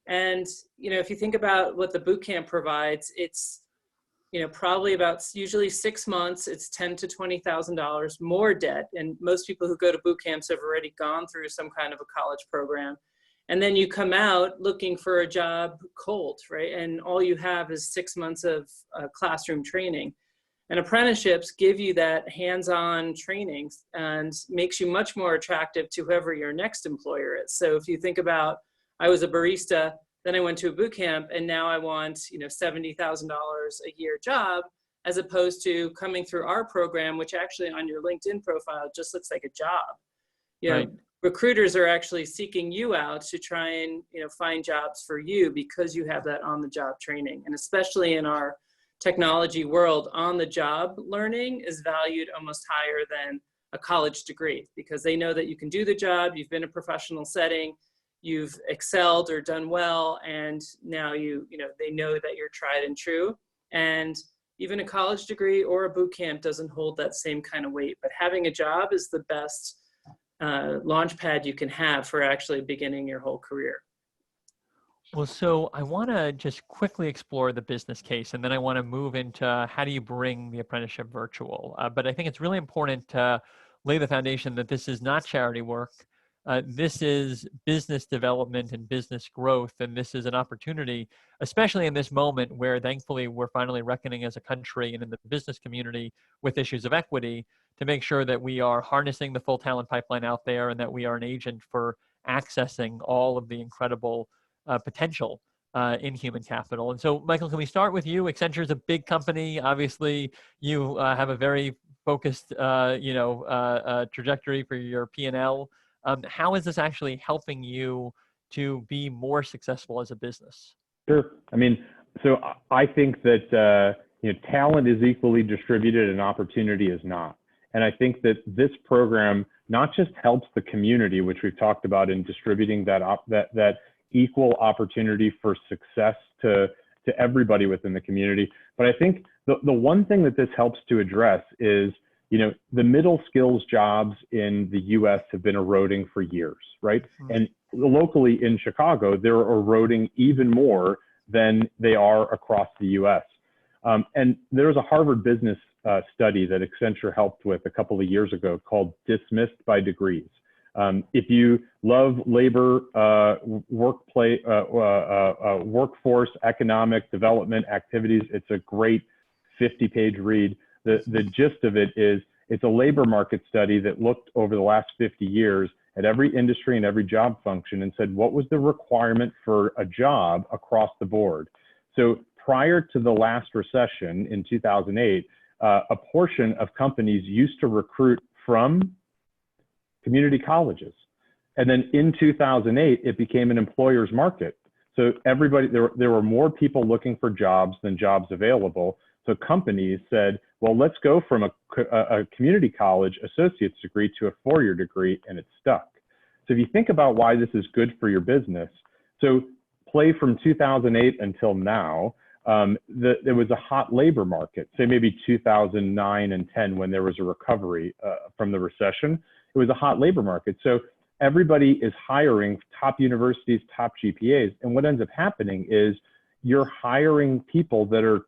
And, if you think about what the boot camp provides, it's, probably about usually 6 months, it's $10,000 to $20,000 more debt. And most people who go to boot camps have already gone through some kind of a college program. And then you come out looking for a job cold, right? And all you have is 6 months of classroom training. And apprenticeships give you that hands-on training and makes you much more attractive to whoever your next employer is. So if you think about, I was a barista, then I went to a boot camp, and now I want, $70,000 a year job, as opposed to coming through our program, which actually on your LinkedIn profile just looks like a job. Right. Recruiters are actually seeking you out to try and find jobs for you because you have that on-the-job training. And especially in our technology world, on-the-job learning is valued almost higher than a college degree, because they know that you can do the job, you've been in a professional setting, you've excelled or done well, and now they know that you're tried and true. And even a college degree or a boot camp doesn't hold that same kind of weight. But having a job is the best launch pad you can have for actually beginning your whole career. Well, so I want to just quickly explore the business case, and then I want to move into how do you bring the apprenticeship virtual. But I think it's really important to lay the foundation that this is not charity work. This is business development and business growth, and this is an opportunity, especially in this moment where thankfully we're finally reckoning as a country and in the business community with issues of equity, to make sure that we are harnessing the full talent pipeline out there and that we are an agent for accessing all of the incredible potential in human capital. And so, Michael, can we start with you? Accenture is a big company. Obviously, you have a very focused, trajectory for your P&L. How is this actually helping you to be more successful as a business? Sure. I mean, so I think that talent is equally distributed and opportunity is not. And I think that this program not just helps the community, which we've talked about in distributing that equal opportunity for success to everybody within the community, but I think the one thing that this helps to address is, the middle skills jobs in the US have been eroding for years, right? And locally in Chicago, they're eroding even more than they are across the US. And there was a Harvard business study that Accenture helped with a couple of years ago called Dismissed by Degrees. If you love labor, workforce, economic development activities, it's a great 50-page read. The gist of it is it's a labor market study that looked over the last 50 years at every industry and every job function and said, what was the requirement for a job across the board? So prior to the last recession in 2008, a portion of companies used to recruit from community colleges. And then in 2008, it became an employer's market. So everybody, there were more people looking for jobs than jobs available. So companies said, well, let's go from a community college associate's degree to a four-year degree, and it stuck. So if you think about why this is good for your business, so play from 2008 until now, there was a hot labor market, say maybe 2009 and 10 when there was a recovery from the recession. It was a hot labor market. So everybody is hiring top universities, top GPAs. And what ends up happening is you're hiring people that are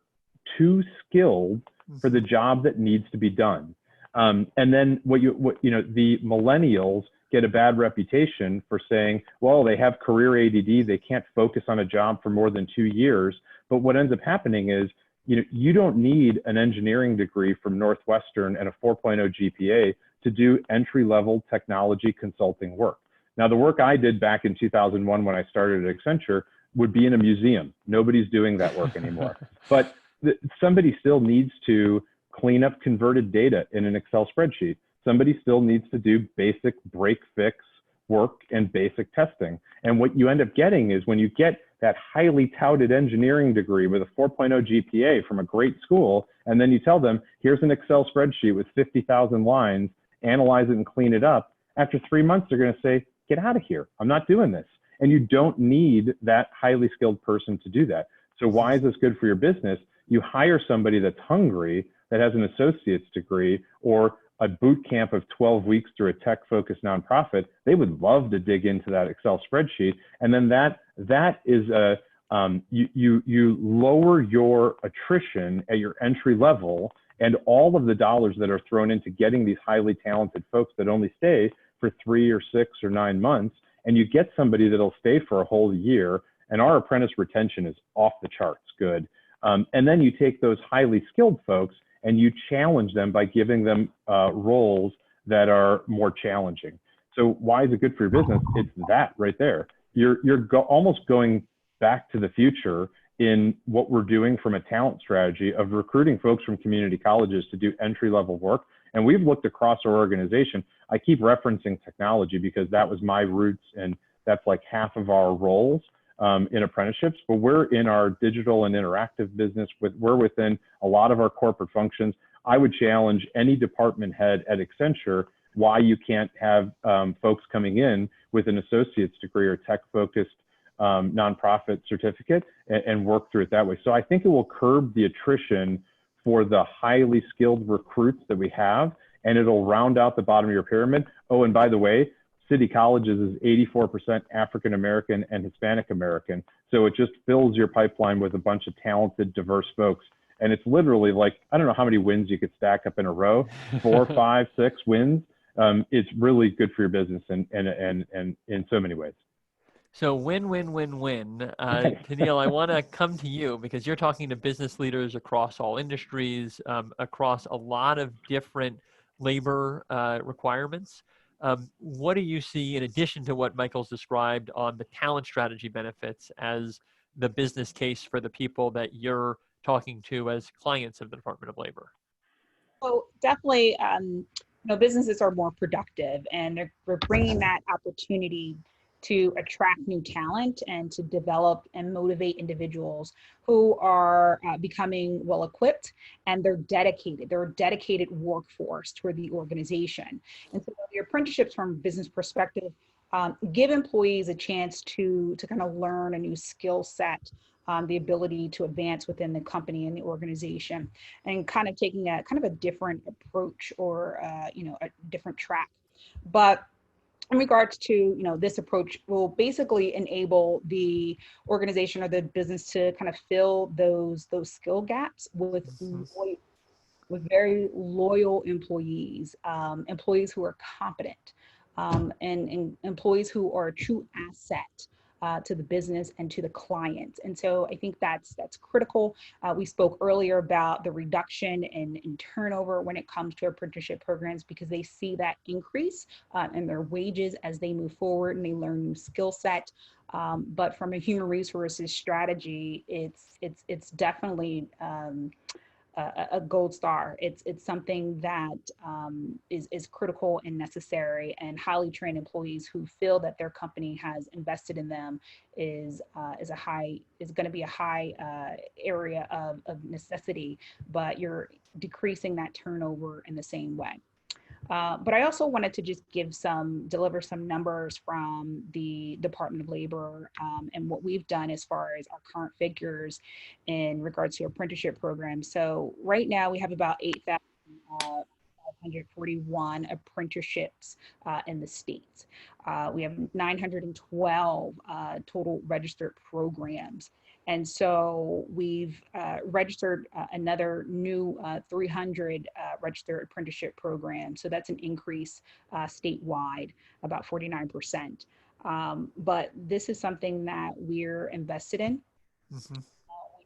too skilled for the job that needs to be done. And then the millennials get a bad reputation for saying, well, they have career ADD, they can't focus on a job for more than 2 years. But what ends up happening is, you don't need an engineering degree from Northwestern and a 4.0 GPA to do entry-level technology consulting work. Now, the work I did back in 2001 when I started at Accenture would be in a museum. Nobody's doing that work anymore. But somebody still needs to clean up converted data in an Excel spreadsheet. Somebody still needs to do basic break-fix work and basic testing. And what you end up getting is when you get that highly touted engineering degree with a 4.0 GPA from a great school, and then you tell them, here's an Excel spreadsheet with 50,000 lines, analyze it and clean it up. After 3 months, they're going to say, get out of here. I'm not doing this. And you don't need that highly skilled person to do that. So why is this good for your business? You hire somebody that's hungry, that has an associate's degree or a boot camp of 12 weeks through a tech-focused nonprofit. They would love to dig into that Excel spreadsheet. And then that is you lower your attrition at your entry level, and all of the dollars that are thrown into getting these highly talented folks that only stay for 3 or 6 or 9 months, and you get somebody that'll stay for a whole year. And our apprentice retention is off the charts good. And then you take those highly skilled folks and you challenge them by giving them roles that are more challenging. So why is it good for your business? It's that right there. You're almost going back to the future in what we're doing from a talent strategy of recruiting folks from community colleges to do entry-level work. And we've looked across our organization. I keep referencing technology because that was my roots, and that's like half of our roles in apprenticeships. But we're in our digital and interactive business. We're within a lot of our corporate functions. I would challenge any department head at Accenture why you can't have folks coming in with an associate's degree or tech-focused nonprofit certificate and work through it that way. So I think it will curb the attrition for the highly skilled recruits that we have, and it'll round out the bottom of your pyramid. Oh, and by the way, City Colleges is 84% African American and Hispanic American. So it just fills your pipeline with a bunch of talented, diverse folks. And it's literally like, I don't know how many wins you could stack up in a row, 4, 5, 6 wins. It's really good for your business and in so many ways. So win, win, win, win. Tennille, I want to come to you because you're talking to business leaders across all industries, across a lot of different labor requirements. What do you see in addition to what Michael's described on the talent strategy benefits as the business case for the people that you're talking to as clients of the Department of Labor? So definitely, businesses are more productive, and we're bringing that opportunity to attract new talent and to develop and motivate individuals who are becoming well-equipped, and they're dedicated. They're a dedicated workforce toward the organization. And so the apprenticeships from a business perspective give employees a chance to kind of learn a new skill set, the ability to advance within the company and the organization, and kind of taking a different approach or a different track. But in regards to, this approach will basically enable the organization or the business to kind of fill those skill gaps with very loyal employees, employees who are competent, and employees who are a true asset to the business and to the client. And so I think that's critical. We spoke earlier about the reduction in turnover when it comes to apprenticeship programs, because they see that increase in their wages as they move forward and they learn new skill set. But from a human resources strategy, it's definitely a gold star. It's something that is critical and necessary, and highly trained employees who feel that their company has invested in them is going to be a high area of necessity, but you're decreasing that turnover in the same way. But I also wanted to just deliver some numbers from the Department of Labor and what we've done as far as our current figures in regards to apprenticeship programs. So right now we have about 8,541 apprenticeships in the states. We have 912 total registered programs. And so we've registered another new 300 registered apprenticeship programs. So that's an increase statewide, about 49%. But this is something that we're invested in, we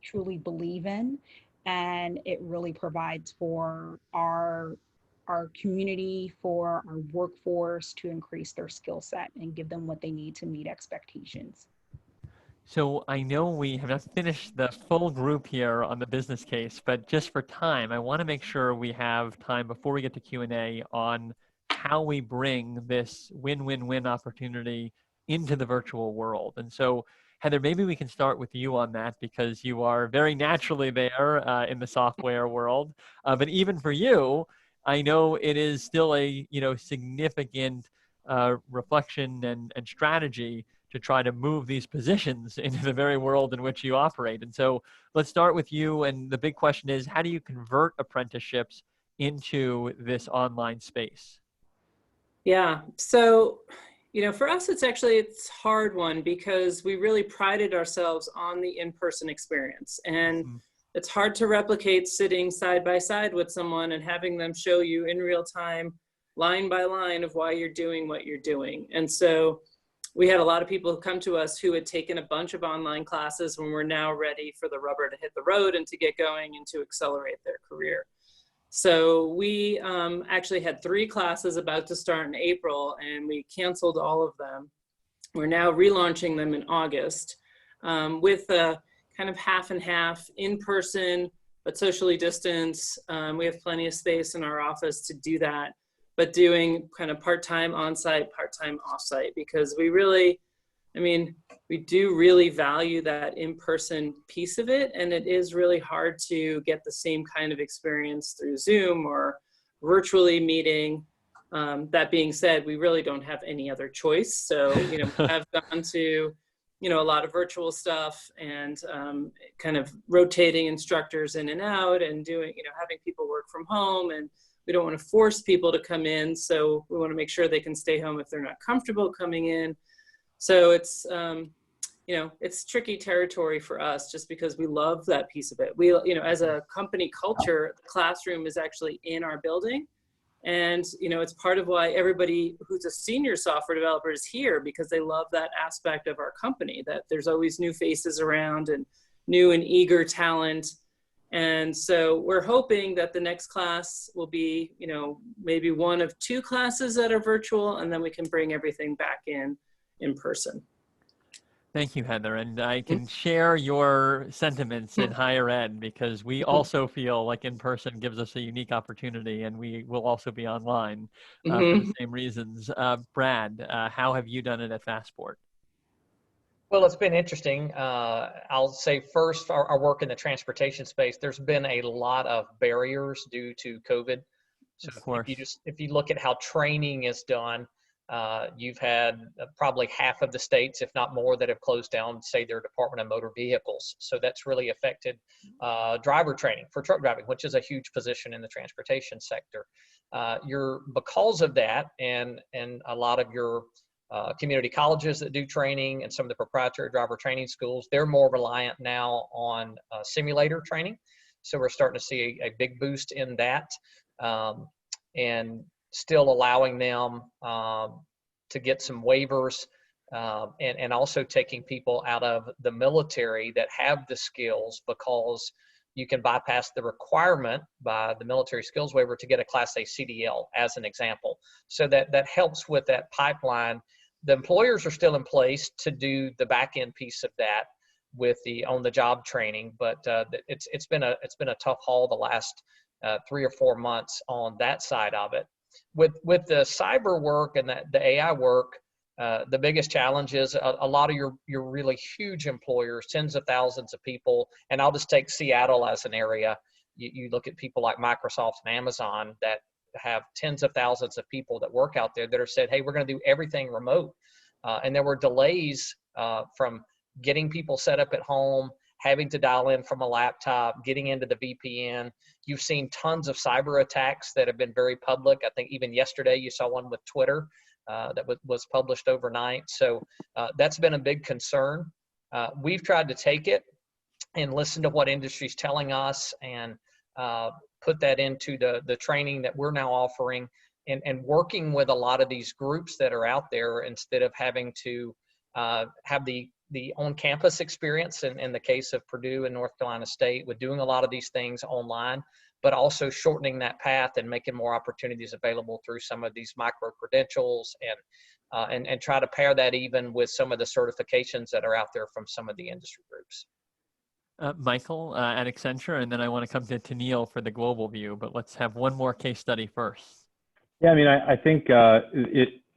truly believe in, and it really provides for our community, for our workforce to increase their skill set and give them what they need to meet expectations. So I know we have not finished the full group here on the business case, but just for time, I want to make sure we have time before we get to Q&A on how we bring this win-win-win opportunity into the virtual world. And so, Heather, maybe we can start with you on that, because you are very naturally there in the software world. But even for you, I know it is still a significant reflection and strategy to try to move these positions into the very world in which you operate. And so let's start with you. And the big question is, how do you convert apprenticeships into this online space? Yeah, so, for us, it's a hard one, because we really prided ourselves on the in-person experience. And it's hard to replicate sitting side by side with someone and having them show you in real time, line by line, of why you're doing what you're doing. And so we had a lot of people who come to us who had taken a bunch of online classes when we're now ready for the rubber to hit the road and to get going and to accelerate their career. So we actually had 3 classes about to start in April, and we canceled all of them. We're now relaunching them in August with a kind of half and half, in person, but socially distanced. We have plenty of space in our office to do that, but doing kind of part-time on-site, part-time off-site, because we do really value that in-person piece of it. And it is really hard to get the same kind of experience through Zoom or virtually meeting. That being said, we really don't have any other choice. So, I've gone to, a lot of virtual stuff, and kind of rotating instructors in and out, and doing, having people work from home. And we don't want to force people to come in, so we want to make sure they can stay home if they're not comfortable coming in. So it's, it's tricky territory for us, just because we love that piece of it. We, as a company culture, the classroom is actually in our building. And, it's part of why everybody who's a senior software developer is here, because they love that aspect of our company, that there's always new faces around and new and eager talent. And so we're hoping that the next class will be, maybe one of 2 classes that are virtual, and then we can bring everything back in person. Thank you, Heather. And I can share your sentiments in higher ed, because we also feel like in-person gives us a unique opportunity, and we will also be online for the same reasons. Brad, how have you done it at Fastport? Well, it's been interesting. I'll say first, our work in the transportation space, there's been a lot of barriers due to COVID. So Of course. if you look at how training is done, You've had probably half of the states, if not more, that have closed down, say, their Department of Motor Vehicles. So that's really affected driver training for truck driving, which is a huge position in the transportation sector. Because of that, and a lot of your community colleges that do training and some of the proprietary driver training schools, they're more reliant now on simulator training. So we're starting to see a big boost in that, and still allowing them to get some waivers, and also taking people out of the military that have the skills, because you can bypass the requirement by the military skills waiver to get a Class A CDL, as an example. So that helps with that pipeline. The employers are still in place to do the back end piece of that with the on-the-job training, but it's been a tough haul the last 3 or 4 months on that side of it. With the cyber work and the AI work, the biggest challenge is a lot of your really huge employers, tens of thousands of people, and I'll just take Seattle as an area. You look at people like Microsoft and Amazon that have tens of thousands of people that work out there that are said, hey, we're going to do everything remote. And there were delays from getting people set up at home, having to dial in from a laptop, getting into the VPN. You've seen tons of cyber attacks that have been very public. I think even yesterday you saw one with Twitter that was published overnight. So that's been a big concern. We've tried to take it and listen to what industry's telling us and put that into the training that we're now offering, and working with a lot of these groups that are out there, instead of having to have the on-campus experience in the case of Purdue and North Carolina State, with doing a lot of these things online, but also shortening that path and making more opportunities available through some of these micro-credentials, and try to pair that even with some of the certifications that are out there from some of the industry groups. Michael at Accenture, and then I want to come to Tennille for the global view, but let's have one more case study first. Yeah, I mean, I think I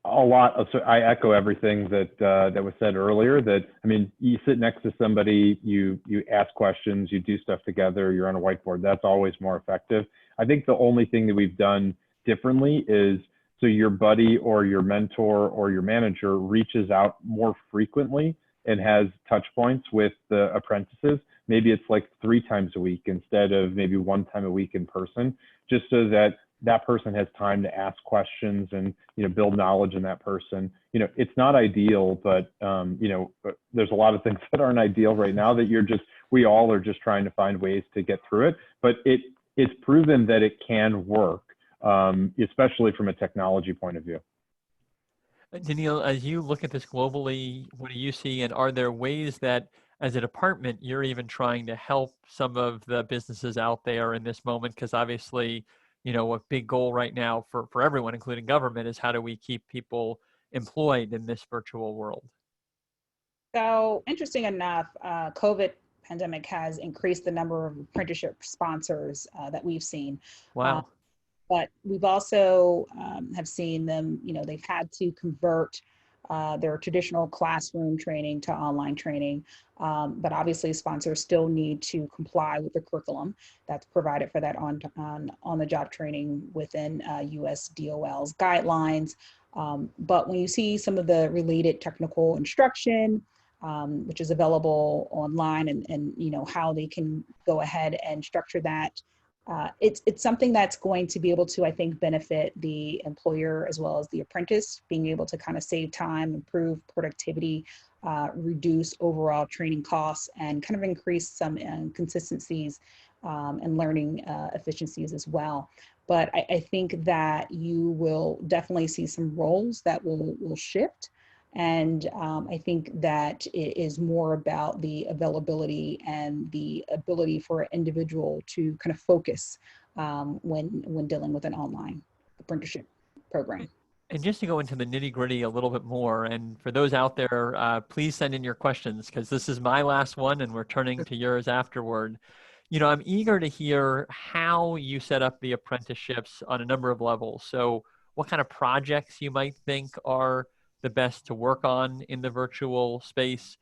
echo everything that was said earlier. That, I mean, you sit next to somebody, you ask questions, you do stuff together, you're on a whiteboard. That's always more effective. I think the only thing that we've done differently is, so your buddy or your mentor or your manager reaches out more frequently and has touch points with the apprentices. Maybe it's like 3 times a week instead of maybe 1 time a week in person, just so that that person has time to ask questions and, build knowledge in that person. It's not ideal, but, there's a lot of things that aren't ideal right now that we all are just trying to find ways to get through it. But it's proven that it can work, especially from a technology point of view. Tennille, as you look at this globally, what do you see? And are there ways that as a department, you're even trying to help some of the businesses out there in this moment? Because obviously, a big goal right now for everyone, including government, is how do we keep people employed in this virtual world? So interesting enough, COVID pandemic has increased the number of apprenticeship sponsors that we've seen. Wow. But we've also have seen them, they've had to convert their traditional classroom training to online training. But obviously sponsors still need to comply with the curriculum that's provided for that on the job training within US DOL's guidelines. But when you see some of the related technical instruction, which is available online, and how they can go ahead and structure that, it's something that's going to be able to, I think, benefit the employer as well as the apprentice, being able to kind of save time, improve productivity, reduce overall training costs, and kind of increase some consistencies and learning efficiencies as well. But I think that you will definitely see some roles that will shift. And I think that it is more about the availability and the ability for an individual to kind of focus when dealing with an online apprenticeship program. And just to go into the nitty gritty a little bit more, and for those out there, please send in your questions, because this is my last one and we're turning to yours afterward. I'm eager to hear how you set up the apprenticeships on a number of levels. So what kind of projects you might think are the best to work on in the virtual space.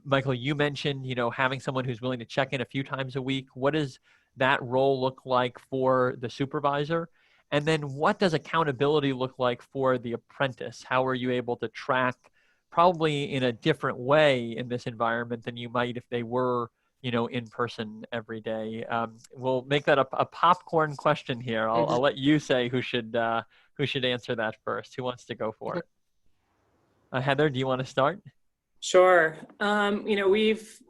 Michael, you mentioned, having someone who's willing to check in a few times a week. What does that role look like for the supervisor? And then what does accountability look like for the apprentice? How are you able to track, probably in a different way in this environment than you might if they were, you know, in person every day? We'll make that a popcorn question here. I'll let you say who should answer that first. Who wants to go for it? Heather, do you want to start? Sure. You know, we've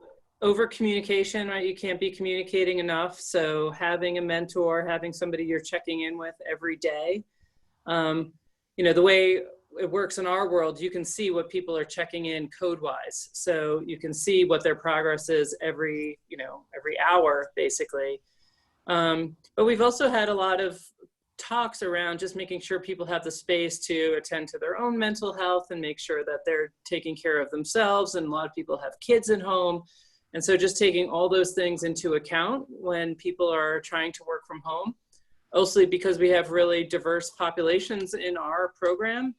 over communication, right? You can't be communicating enough. So having a mentor, having somebody you're checking in with every day. You know, the way it works in our world, you can see what people are checking in code-wise. So you can see what their progress is every hour, basically. But we've also had a lot of talks around just making sure people have the space to attend to their own mental health and make sure that they're taking care of themselves. And a lot of people have kids at home. And so just taking all those things into account when people are trying to work from home, mostly because we have really diverse populations in our program.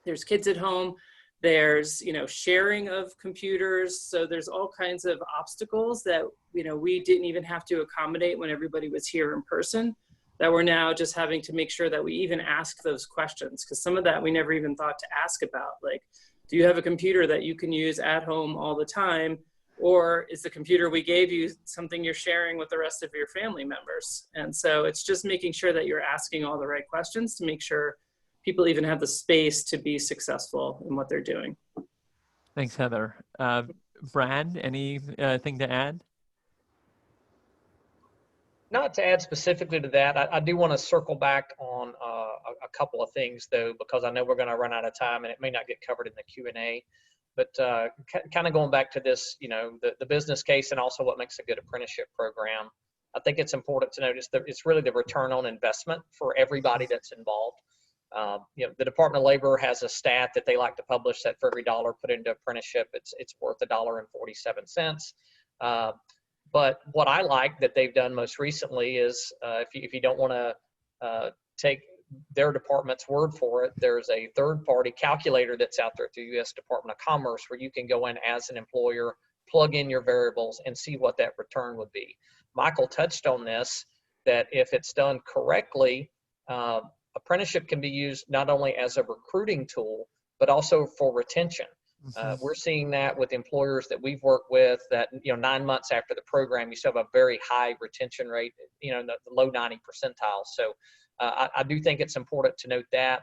There's kids at home, there's, you know, sharing of computers. So there's all kinds of obstacles that, you know, we didn't even have to accommodate when everybody was here in person, that we're now just having to make sure that we even ask those questions. Because some of that we never even thought to ask about. Like, do you have a computer that you can use at home all the time? Or is the computer we gave you something you're sharing with the rest of your family members? And so it's just making sure that you're asking all the right questions to make sure people even have the space to be successful in what they're doing. Thanks, Heather. Brad, anything to add? Not to add specifically to that, I do want to circle back on a couple of things, though, because I know we're going to run out of time and it may not get covered in the Q&A. But kind of going back to this, you know, the business case and also what makes a good apprenticeship program, I think it's important to notice that it's really the return on investment for everybody that's involved. You know, the Department of Labor has a stat that they like to publish that for every dollar put into apprenticeship, it's worth $1.47. But what I like that they've done most recently is if you don't want to take their department's word for it, there's a third-party calculator that's out there through the U.S. Department of Commerce where you can go in as an employer, plug in your variables, and see what that return would be. Michael touched on this, that if it's done correctly, apprenticeship can be used not only as a recruiting tool, but also for retention. We're seeing that with employers that we've worked with that, you know, 9 months after the program, you still have a very high retention rate, you know, in the low 90 percentile. So I do think it's important to note that.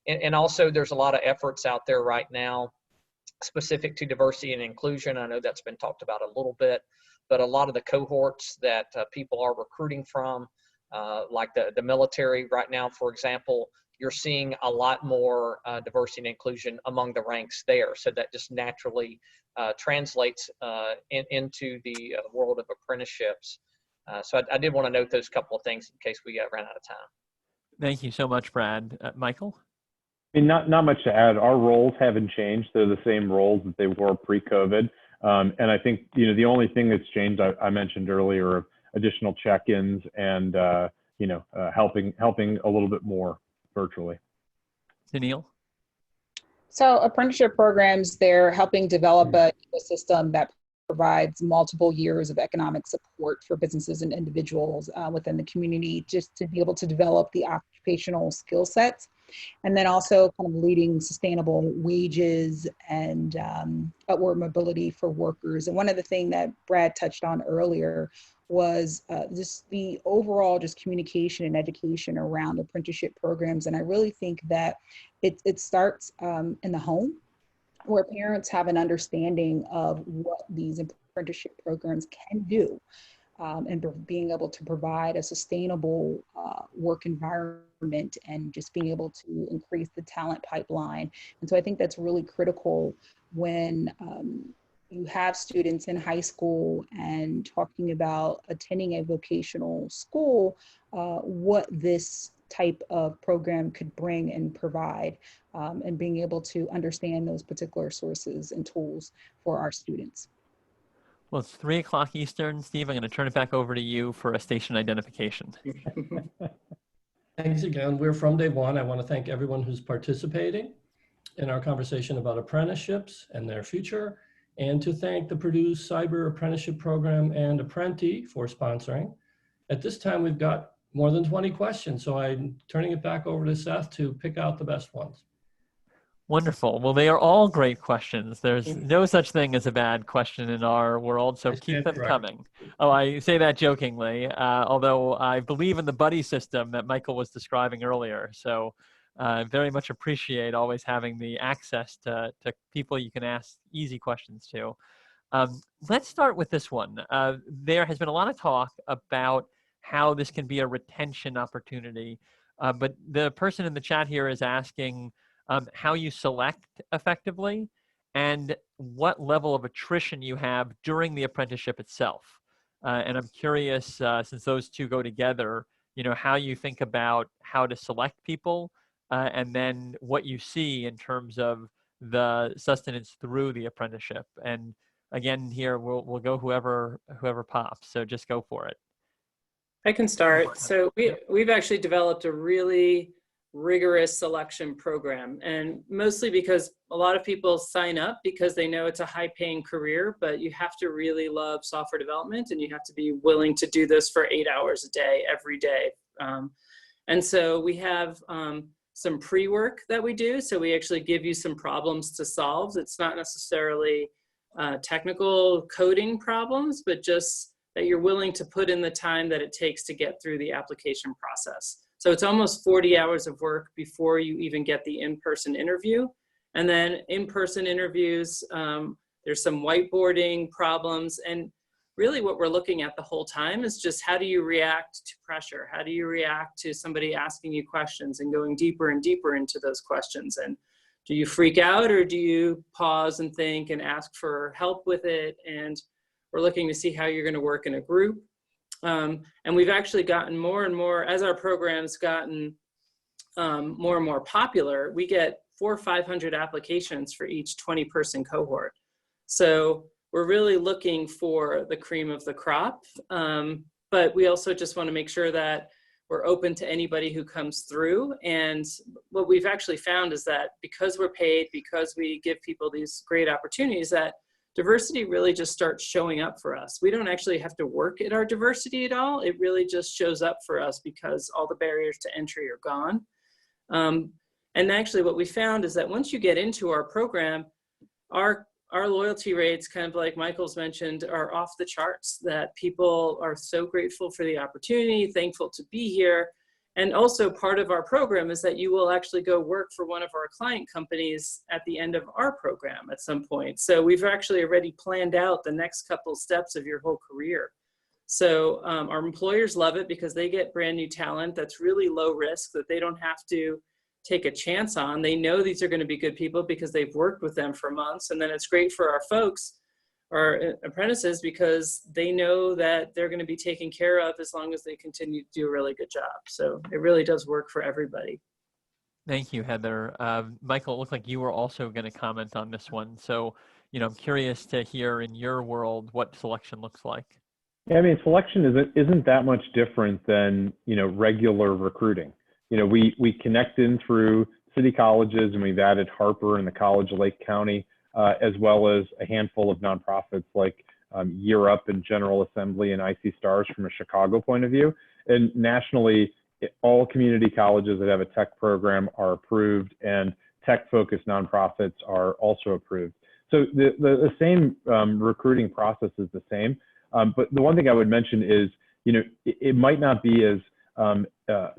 And also there's a lot of efforts out there right now specific to diversity and inclusion. I know that's been talked about a little bit, but a lot of the cohorts that people are recruiting from, like the military right now, for example, you're seeing a lot more diversity and inclusion among the ranks there. So that just naturally translates into the world of apprenticeships. So I did want to note those couple of things in case we ran out of time. Thank you so much, Brad. Michael? I mean, not much to add. Our roles haven't changed. They're the same roles that they were pre-COVID. And I think, you know, the only thing that's changed, I mentioned earlier, additional check-ins and, you know, helping a little bit more virtually. Tennille? So apprenticeship programs, they're helping develop a ecosystem that provides multiple years of economic support for businesses and individuals within the community, just to be able to develop the occupational skill sets, and then also kind of leading sustainable wages and upward mobility for workers. And one of the things that Brad touched on earlier was just the overall just communication and education around apprenticeship programs. And I really think that it starts in the home, where parents have an understanding of what these apprenticeship programs can do, and being able to provide a sustainable work environment and just being able to increase the talent pipeline. And so I think that's really critical when you have students in high school and talking about attending a vocational school, what this type of program could bring and provide, and being able to understand those particular sources and tools for our students. Well, it's 3 o'clock Eastern. Steve, I'm going to turn it back over to you for a station identification. Thanks again. We're from Day One. I want to thank everyone who's participating in our conversation about apprenticeships and their future, and to thank the Purdue Cyber Apprenticeship Program and Apprenti for sponsoring. At this time, we've got more than 20 questions. So I'm turning it back over to Seth to pick out the best ones. Wonderful. Well, they are all great questions. There's no such thing as a bad question in our world, so keep them coming. Oh, I say that jokingly, although I believe in the buddy system that Michael was describing earlier. So very much appreciate always having the access to people you can ask easy questions to. Let's start with this one. There has been a lot of talk about how this can be a retention opportunity, but the person in the chat here is asking how you select effectively and what level of attrition you have during the apprenticeship itself. And I'm curious, since those two go together, how you think about how to select people and then what you see in terms of the sustenance through the apprenticeship. And again, here we'll go whoever pops. So just go for it. I can start. So we've actually developed a really rigorous selection program, and mostly because a lot of people sign up because they know it's a high-paying career, but you have to really love software development and you have to be willing to do this for 8 hours a day, every day. And so we have some pre-work that we do. So we actually give you some problems to solve. It's not necessarily technical coding problems, but just that you're willing to put in the time that it takes to get through the application process. So it's almost 40 hours of work before you even get the in-person interview. And then in-person interviews, there's some whiteboarding problems. And really what we're looking at the whole time is just how do you react to pressure? How do you react to somebody asking you questions and going deeper and deeper into those questions? And do you freak out or do you pause and think and ask for help with it? And we're looking to see how you're going to work in a group. And we've actually gotten more and more, as our program's gotten more and more popular, we get 400 or 500 applications for each 20-person cohort. So we're really looking for the cream of the crop. But we also just want to make sure that we're open to anybody who comes through. And what we've actually found is that because we're paid, because we give people these great opportunities, that diversity really just starts showing up for us. We don't actually have to work at our diversity at all. It really just shows up for us because all the barriers to entry are gone. And actually what we found is that once you get into our program, our loyalty rates, kind of like Michael's mentioned, are off the charts, that people are so grateful for the opportunity, thankful to be here. And also part of our program is that you will actually go work for one of our client companies at the end of our program at some point. So we've actually already planned out the next couple steps of your whole career. So our employers love it because they get brand new talent that's really low risk, that they don't have to take a chance on. They know these are going to be good people because they've worked with them for months. And then it's great for our folks, our apprentices, because they know that they're going to be taken care of as long as they continue to do a really good job. So it really does work for everybody. Thank you, Heather. Michael, it looked like you were also going to comment on this one. So, I'm curious to hear in your world what selection looks like. Yeah, I mean, selection isn't that much different than, regular recruiting. We connect in through city colleges, and we've added Harper and the College of Lake County, as well as a handful of nonprofits like Year Up and General Assembly and IC Stars from a Chicago point of view. And nationally, all community colleges that have a tech program are approved, and tech-focused nonprofits are also approved. So the same recruiting process is the same. But the one thing I would mention is, it might not be as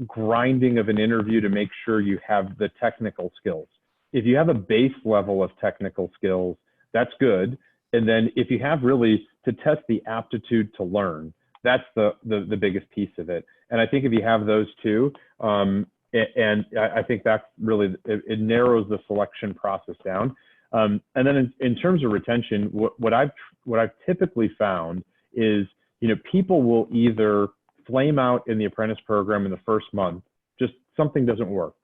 grinding of an interview to make sure you have the technical skills. If you have a base level of technical skills, that's good. And then if you have really to test the aptitude to learn, that's the biggest piece of it. And I think if you have those two, and I think that's really, it narrows the selection process down. And then in terms of retention, what I've typically found is, people will either flame out in the apprentice program in the first month, just something doesn't work.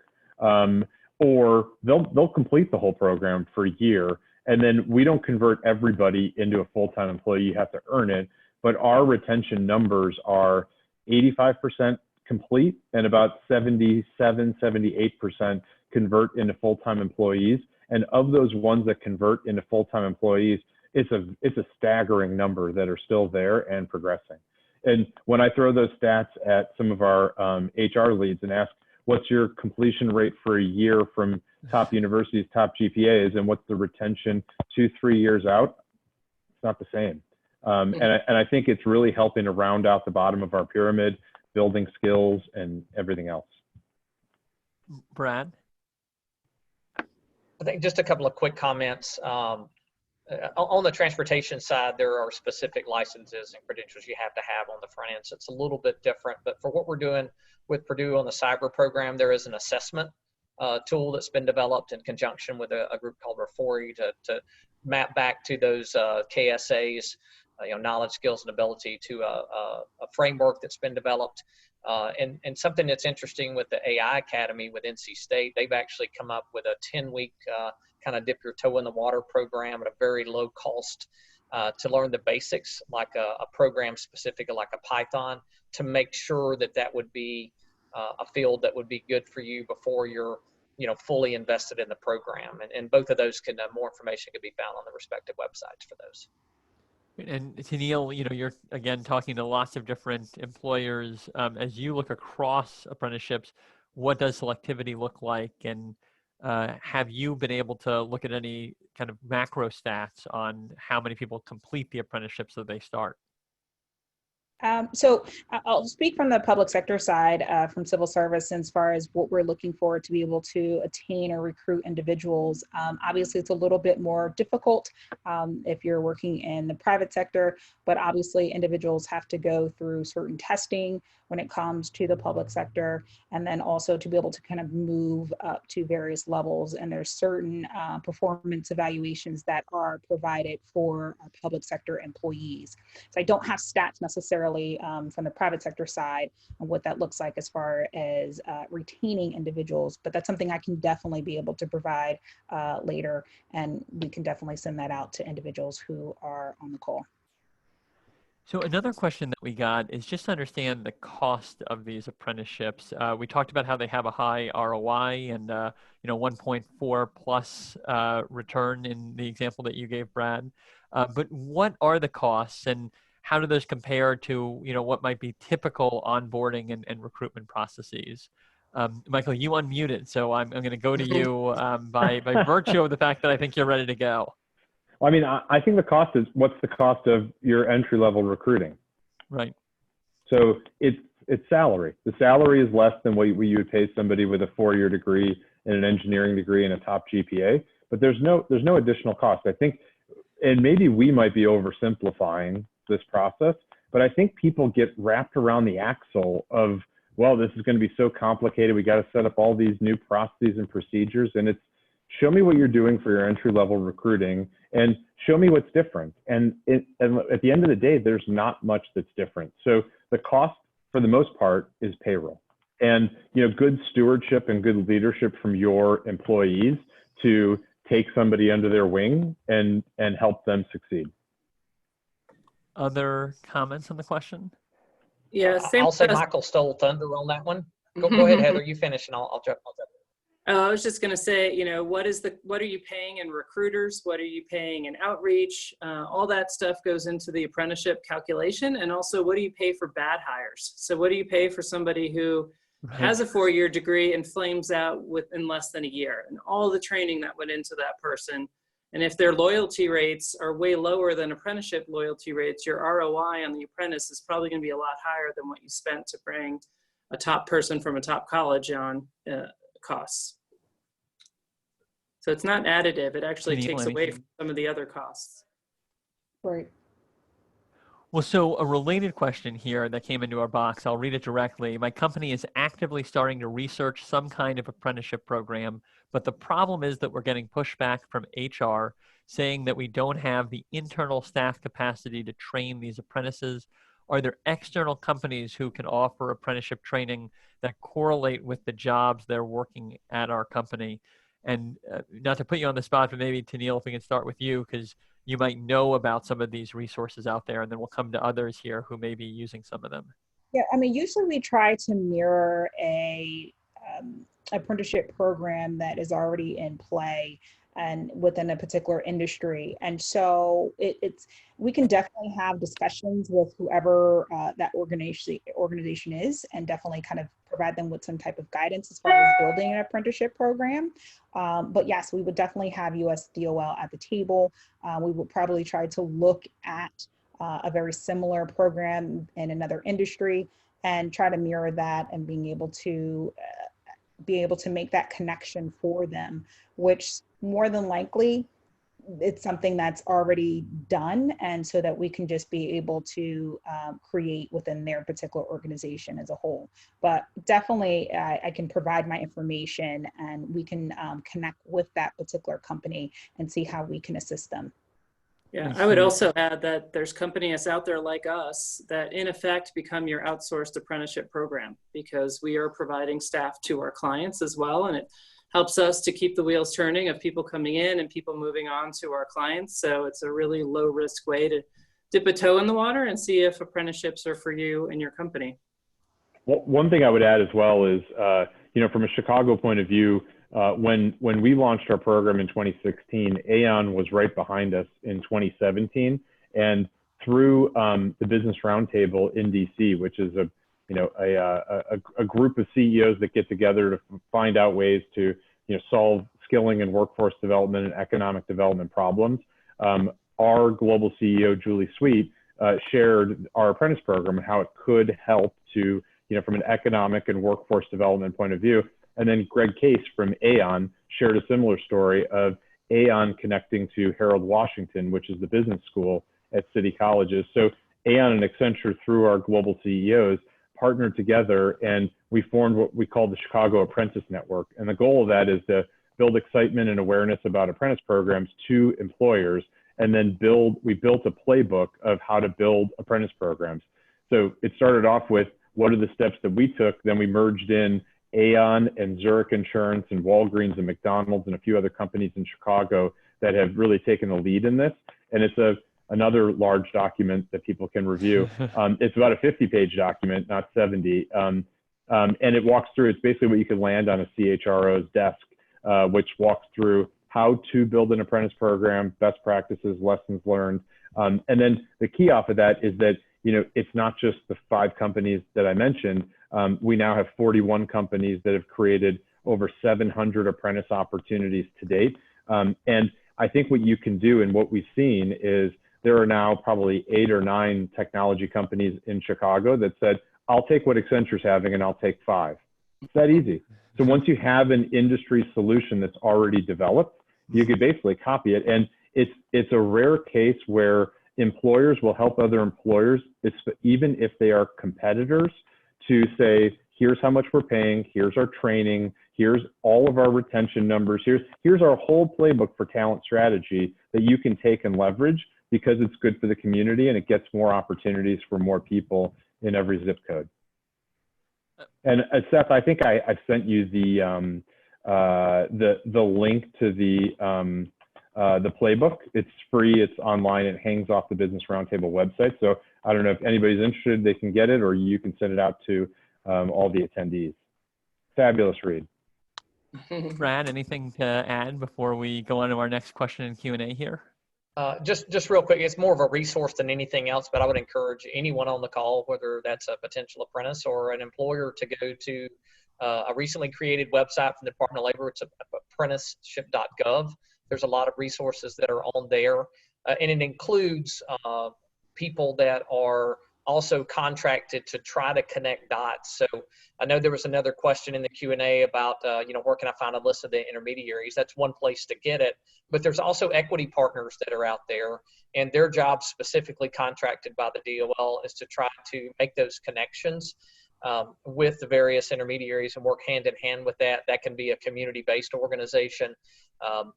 Or they'll complete the whole program for a year, and then we don't convert everybody into a full-time employee. You have to earn it. But our retention numbers are 85% complete and about 77, 78% convert into full-time employees. And of those ones that convert into full-time employees, it's a staggering number that are still there and progressing. And when I throw those stats at some of our HR leads and ask, what's your completion rate for a year from top universities, top GPAs, and what's the retention 2-3 years out? It's not the same. And I think it's really helping to round out the bottom of our pyramid, building skills and everything else. Brad? I think just a couple of quick comments. On the transportation side, there are specific licenses and credentials you have to have on the front end. So it's a little bit different, but for what we're doing with Purdue on the cyber program, there is an assessment tool that's been developed in conjunction with a group called Refori to map back to those KSAs, knowledge, skills, and ability to a framework that's been developed. And something that's interesting with the AI Academy with NC State, they've actually come up with a 10-week kind of dip your toe in the water program at a very low cost to learn the basics, like a program specific, like a Python, to make sure that that would be a field that would be good for you before you're fully invested in the program. And both of those can, more information can be found on the respective websites for those. And Tennille, you're again talking to lots of different employers. As you look across apprenticeships, what does selectivity look like? And have you been able to look at any kind of macro stats on how many people complete the apprenticeships that they start? So I'll speak from the public sector side, from civil service, as far as what we're looking for to be able to attain or recruit individuals. Obviously, it's a little bit more difficult if you're working in the private sector, but obviously individuals have to go through certain testing when it comes to the public sector, and then also to be able to kind of move up to various levels. And there's certain performance evaluations that are provided for our public sector employees. So I don't have stats necessarily from the private sector side and what that looks like as far as retaining individuals, but that's something I can definitely be able to provide later, and we can definitely send that out to individuals who are on the call. So another question that we got is just to understand the cost of these apprenticeships. We talked about how they have a high ROI and 1.4 plus return in the example that you gave, Brad. But what are the costs, and how do those compare to what might be typical onboarding and recruitment processes? Michael, you unmuted, so I'm going to go to you by virtue of the fact that I think you're ready to go. Well, I mean, I think the cost is, what's the cost of your entry-level recruiting? Right. So it's salary. The salary is less than what you would pay somebody with a 4-year degree and an engineering degree and a top GPA, but there's no additional cost. I think, and maybe we might be oversimplifying this process, but I think people get wrapped around the axle of, well, this is going to be so complicated. We got to set up all these new processes and procedures, and it's, show me what you're doing for your entry-level recruiting and show me what's different. And at the end of the day, there's not much that's different. So the cost, for the most part, is payroll. And good stewardship and good leadership from your employees to take somebody under their wing and help them succeed. Other comments on the question? Yeah, I'll say Michael stole thunder on that one. Go ahead, Heather. You finish, and I'll jump. I was just going to say, what are you paying in recruiters? What are you paying in outreach? All that stuff goes into the apprenticeship calculation. And also, what do you pay for bad hires? So what do you pay for somebody who has a 4-year degree and flames out in less than a year, and all the training that went into that person? And if their loyalty rates are way lower than apprenticeship loyalty rates, your ROI on the apprentice is probably going to be a lot higher than what you spent to bring a top person from a top college on costs. So it's not additive. It actually takes away from some of the other costs. Right. Well, so a related question here that came into our box, I'll read it directly. My company is actively starting to research some kind of apprenticeship program, but the problem is that we're getting pushback from HR saying that we don't have the internal staff capacity to train these apprentices. Are there external companies who can offer apprenticeship training that correlate with the jobs they're working at our company? And not to put you on the spot, but maybe Tennille, if we can start with you, because you might know about some of these resources out there, and then we'll come to others here who may be using some of them. Yeah, I mean, usually we try to mirror a apprenticeship program that is already in play. and within a particular industry. And so we can definitely have discussions with whoever that organization is, and definitely kind of provide them with some type of guidance as far as building an apprenticeship program. But yes, we would definitely have USDOL at the table. We would probably try to look at a very similar program in another industry and try to mirror that, and being able to make that connection for them, which more than likely it's something that's already done, and so that we can just be able to create within their particular organization as a whole. But definitely I can provide my information, and we can connect with that particular company and see how we can assist them. Yeah, I would also add that there's companies out there like us that in effect become your outsourced apprenticeship program, because we are providing staff to our clients as well. And it helps us to keep the wheels turning of people coming in and people moving on to our clients. So it's a really low risk way to dip a toe in the water and see if apprenticeships are for you and your company. Well, one thing I would add as well is, from a Chicago point of view, when we launched our program in 2016, Aon was right behind us in 2017, and through the Business Roundtable in DC, which is a group of CEOs that get together to find out ways to solve skilling and workforce development and economic development problems. Our global CEO Julie Sweet shared our apprentice program and how it could help to from an economic and workforce development point of view. And then Greg Case from Aon shared a similar story of Aon connecting to Harold Washington, which is the business school at City Colleges. So Aon and Accenture, through our global CEOs, partnered together, and we formed what we call the Chicago Apprentice Network. And the goal of that is to build excitement and awareness about apprentice programs to employers, and then we built a playbook of how to build apprentice programs. So it started off with, what are the steps that we took? Then we merged in Aon and Zurich Insurance and Walgreens and McDonald's and a few other companies in Chicago that have really taken the lead in this. And it's another large document that people can review. It's about a 50-page document, not 70. And it walks through, it's basically what you could land on a CHRO's desk, which walks through how to build an apprentice program, best practices, lessons learned. And then the key off of that is that, it's not just the 5 companies that I mentioned. We now have 41 companies that have created over 700 apprentice opportunities to date. And I think what you can do, and what we've seen, is there are now probably 8 or 9 technology companies in Chicago that said, I'll take what Accenture's having and I'll take 5. It's that easy. So once you have an industry solution that's already developed, you could basically copy it. And it's a rare case where employers will help other employers, even if they are competitors, to say, here's how much we're paying, here's our training, here's all of our retention numbers, here's our whole playbook for talent strategy that you can take and leverage, because it's good for the community and it gets more opportunities for more people in every zip code. And Seth, I think I've sent you the link to the playbook. It's free, it's online, it hangs off the Business Roundtable website. So I don't know if anybody's interested, they can get it, or you can send it out to all the attendees. Fabulous read. Brad, anything to add before we go on to our next question and Q&A here? Just real quick, it's more of a resource than anything else, but I would encourage anyone on the call, whether that's a potential apprentice or an employer, to go to a recently created website from the Department of Labor. It's apprenticeship.gov. There's a lot of resources that are on there, and it includes people that are also contracted to try to connect dots. So I know there was another question in the Q&A about, where can I find a list of the intermediaries? That's one place to get it, but there's also equity partners that are out there, and their job, specifically contracted by the DOL, is to try to make those connections with the various intermediaries and work hand in hand with that. That can be a community-based organization.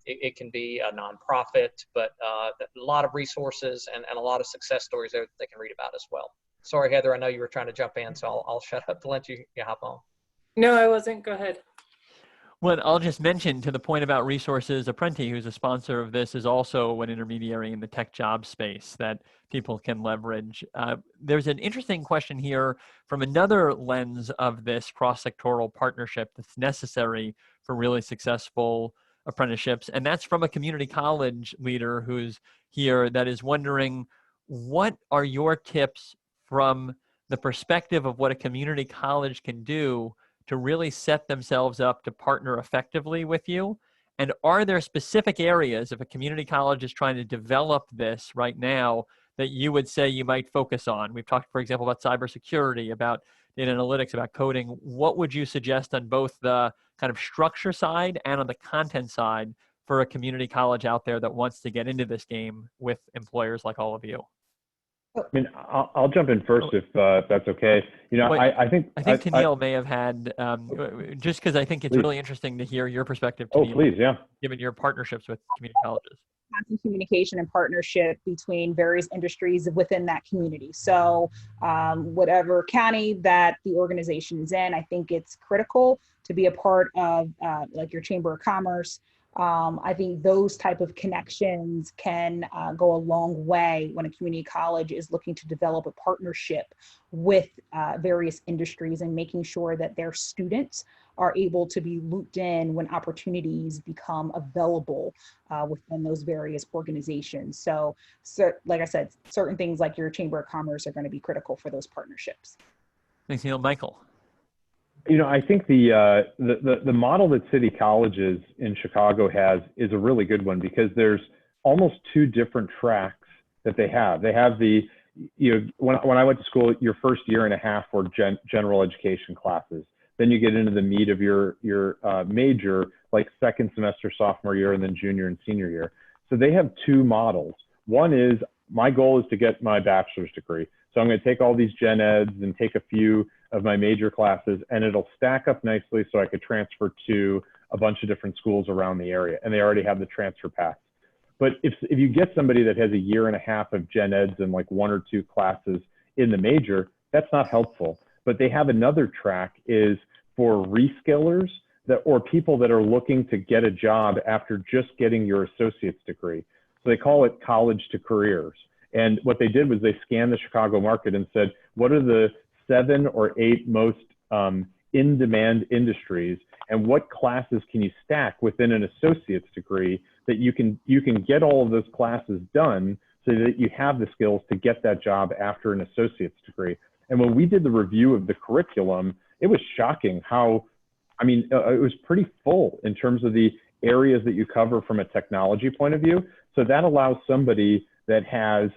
It can be a nonprofit, but a lot of resources and a lot of success stories there that they can read about as well. Sorry, Heather, I know you were trying to jump in, so I'll shut up to let you hop on. No, I wasn't. Go ahead. Well, I'll just mention, to the point about resources, Apprenti, who's a sponsor of this, is also an intermediary in the tech job space that people can leverage. There's an interesting question here from another lens of this cross-sectoral partnership that's necessary for really successful apprenticeships. And that's from a community college leader who's here that is wondering, what are your tips from the perspective of what a community college can do to really set themselves up to partner effectively with you? And are there specific areas, if a community college is trying to develop this right now, that you would say you might focus on? We've talked, for example, about cybersecurity, about data analytics, about coding. What would you suggest on both the kind of structure side and on the content side for a community college out there that wants to get into this game with employers like all of you? I mean, I'll jump in first if that's okay. You know, I think Tennille may have had, just because I think it's really interesting to hear your perspective, Tennille, please, yeah. given your partnerships with community colleges. Constant communication and partnership between various industries within that community. So whatever county that the organization is in, I think it's critical to be a part of like your Chamber of Commerce. I think those type of connections can go a long way when a community college is looking to develop a partnership with various industries and making sure that their students are able to be looped in when opportunities become available within those various organizations. So like I said, certain things like your Chamber of Commerce are going to be critical for those partnerships. Thanks, Neil. Michael. You know, I think the model that City Colleges in Chicago has is a really good one, because there's almost two different tracks that they have. They have when I went to school, your first year and a half were general education classes. Then you get into the meat of your major, like second semester, sophomore year, and then junior and senior year. So they have two models. One is, my goal is to get my bachelor's degree. So I'm going to take all these gen eds and take a few of my major classes, and it'll stack up nicely so I could transfer to a bunch of different schools around the area, and they already have the transfer path. But if you get somebody that has a year and a half of gen eds and like one or two classes in the major, that's not helpful. But they have another track is for reskillers or people that are looking to get a job after just getting your associate's degree. So they call it college to careers. And what they did was they scanned the Chicago market and said, what are the 7 or 8 most in-demand industries, and what classes can you stack within an associate's degree that you can get all of those classes done so that you have the skills to get that job after an associate's degree. And when we did the review of the curriculum, it was shocking how, I mean, it was pretty full in terms of the areas that you cover from a technology point of view. So that allows somebody that has,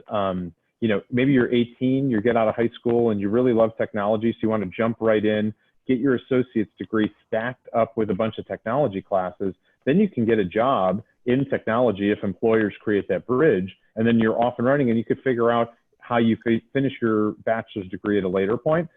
you know, maybe you're 18, you get out of high school and you really love technology, so you want to jump right in, get your associate's degree stacked up with a bunch of technology classes. Then you can get a job in technology if employers create that bridge, and then you're off and running, and you could figure out how you finish your bachelor's degree at a later point.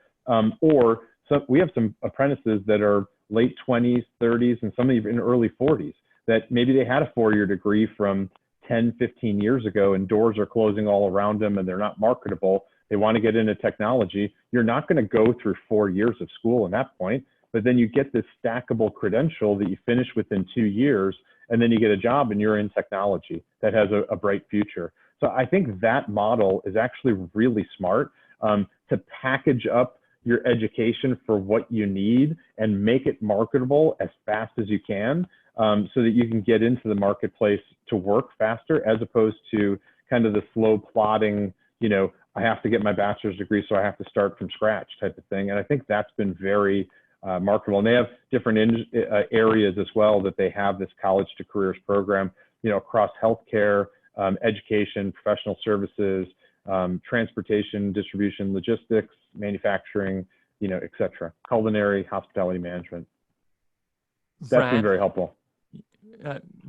We have some apprentices that are late 20s, 30s, and some even early 40s that maybe they had a 4-year degree from 10, 15 years ago, and doors are closing all around them and they're not marketable. They want to get into technology. You're not going to go through 4 years of school at that point, but then you get this stackable credential that you finish within 2 years, and then you get a job and you're in technology that has a bright future. So I think that model is actually really smart to package up your education for what you need and make it marketable as fast as you can, so that you can get into the marketplace to work faster, as opposed to kind of the slow plodding, you know, I have to get my bachelor's degree, so I have to start from scratch type of thing. And I think that's been very marketable. And they have different areas as well that they have this college to careers program, you know, across healthcare, education, professional services, transportation, distribution, logistics, manufacturing, you know, et cetera, culinary, hospitality management. That's been very helpful.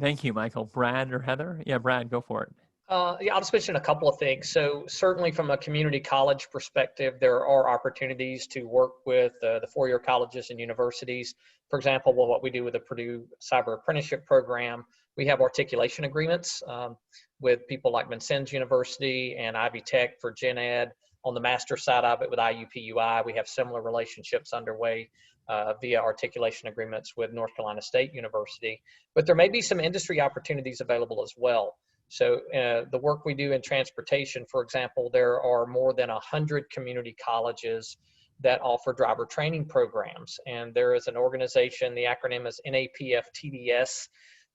Thank you, Michael. Brad or Heather? Yeah, Brad, go for it. Yeah, I'll just mention a couple of things. So certainly from a community college perspective, there are opportunities to work with the four-year colleges and universities. For example, what we do with the Purdue Cyber Apprenticeship program, we have articulation agreements with people like Vincennes University and Ivy Tech for Gen Ed. On the master side of it with IUPUI, we have similar relationships underway via articulation agreements with North Carolina State University. But there may be some industry opportunities available as well. So the work we do in transportation, for example, there are more than 100 community colleges that offer driver training programs. And there is an organization, the acronym is NAPFTDS,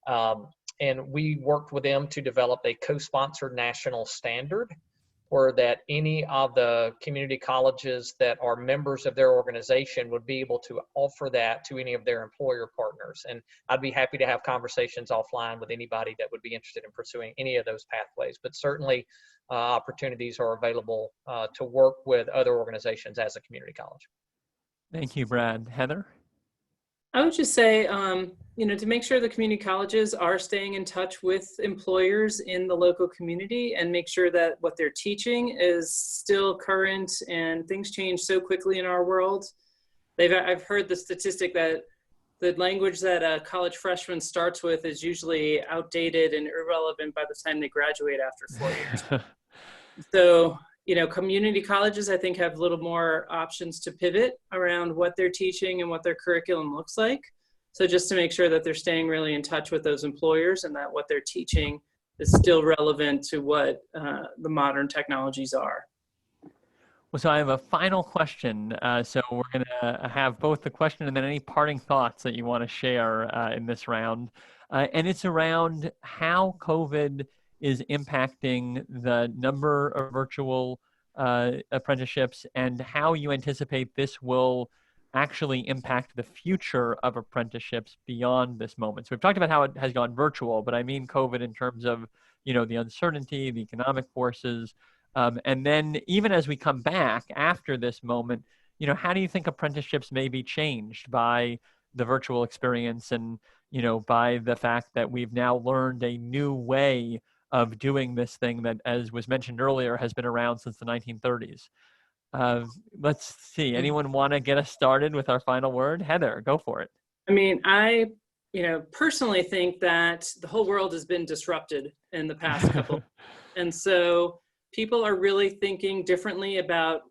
And we worked with them to develop a co-sponsored national standard where that any of the community colleges that are members of their organization would be able to offer that to any of their employer partners. And I'd be happy to have conversations offline with anybody that would be interested in pursuing any of those pathways. But certainly opportunities are available to work with other organizations as a community college. Thank you, Brad. Heather? I would just say, to make sure the community colleges are staying in touch with employers in the local community and make sure that what they're teaching is still current, and things change so quickly in our world. I've heard the statistic that the language that a college freshman starts with is usually outdated and irrelevant by the time they graduate after 4 years. So, community colleges, I think, have a little more options to pivot around what they're teaching and what their curriculum looks like. So just to make sure that they're staying really in touch with those employers and that what they're teaching is still relevant to what the modern technologies are. Well, so I have a final question. So we're going to have both the question and then any parting thoughts that you want to share in this round. And it's around how COVID is impacting the number of virtual apprenticeships and how you anticipate this will actually impact the future of apprenticeships beyond this moment. So we've talked about how it has gone virtual, but I mean COVID in terms of, the uncertainty, the economic forces, and then even as we come back after this moment, how do you think apprenticeships may be changed by the virtual experience and, by the fact that we've now learned a new way of doing this thing that, as was mentioned earlier, has been around since the 1930s. Let's see. Anyone want to get us started with our final word? Heather, go for it. I mean, I personally think that the whole world has been disrupted in the past couple. And so people are really thinking differently about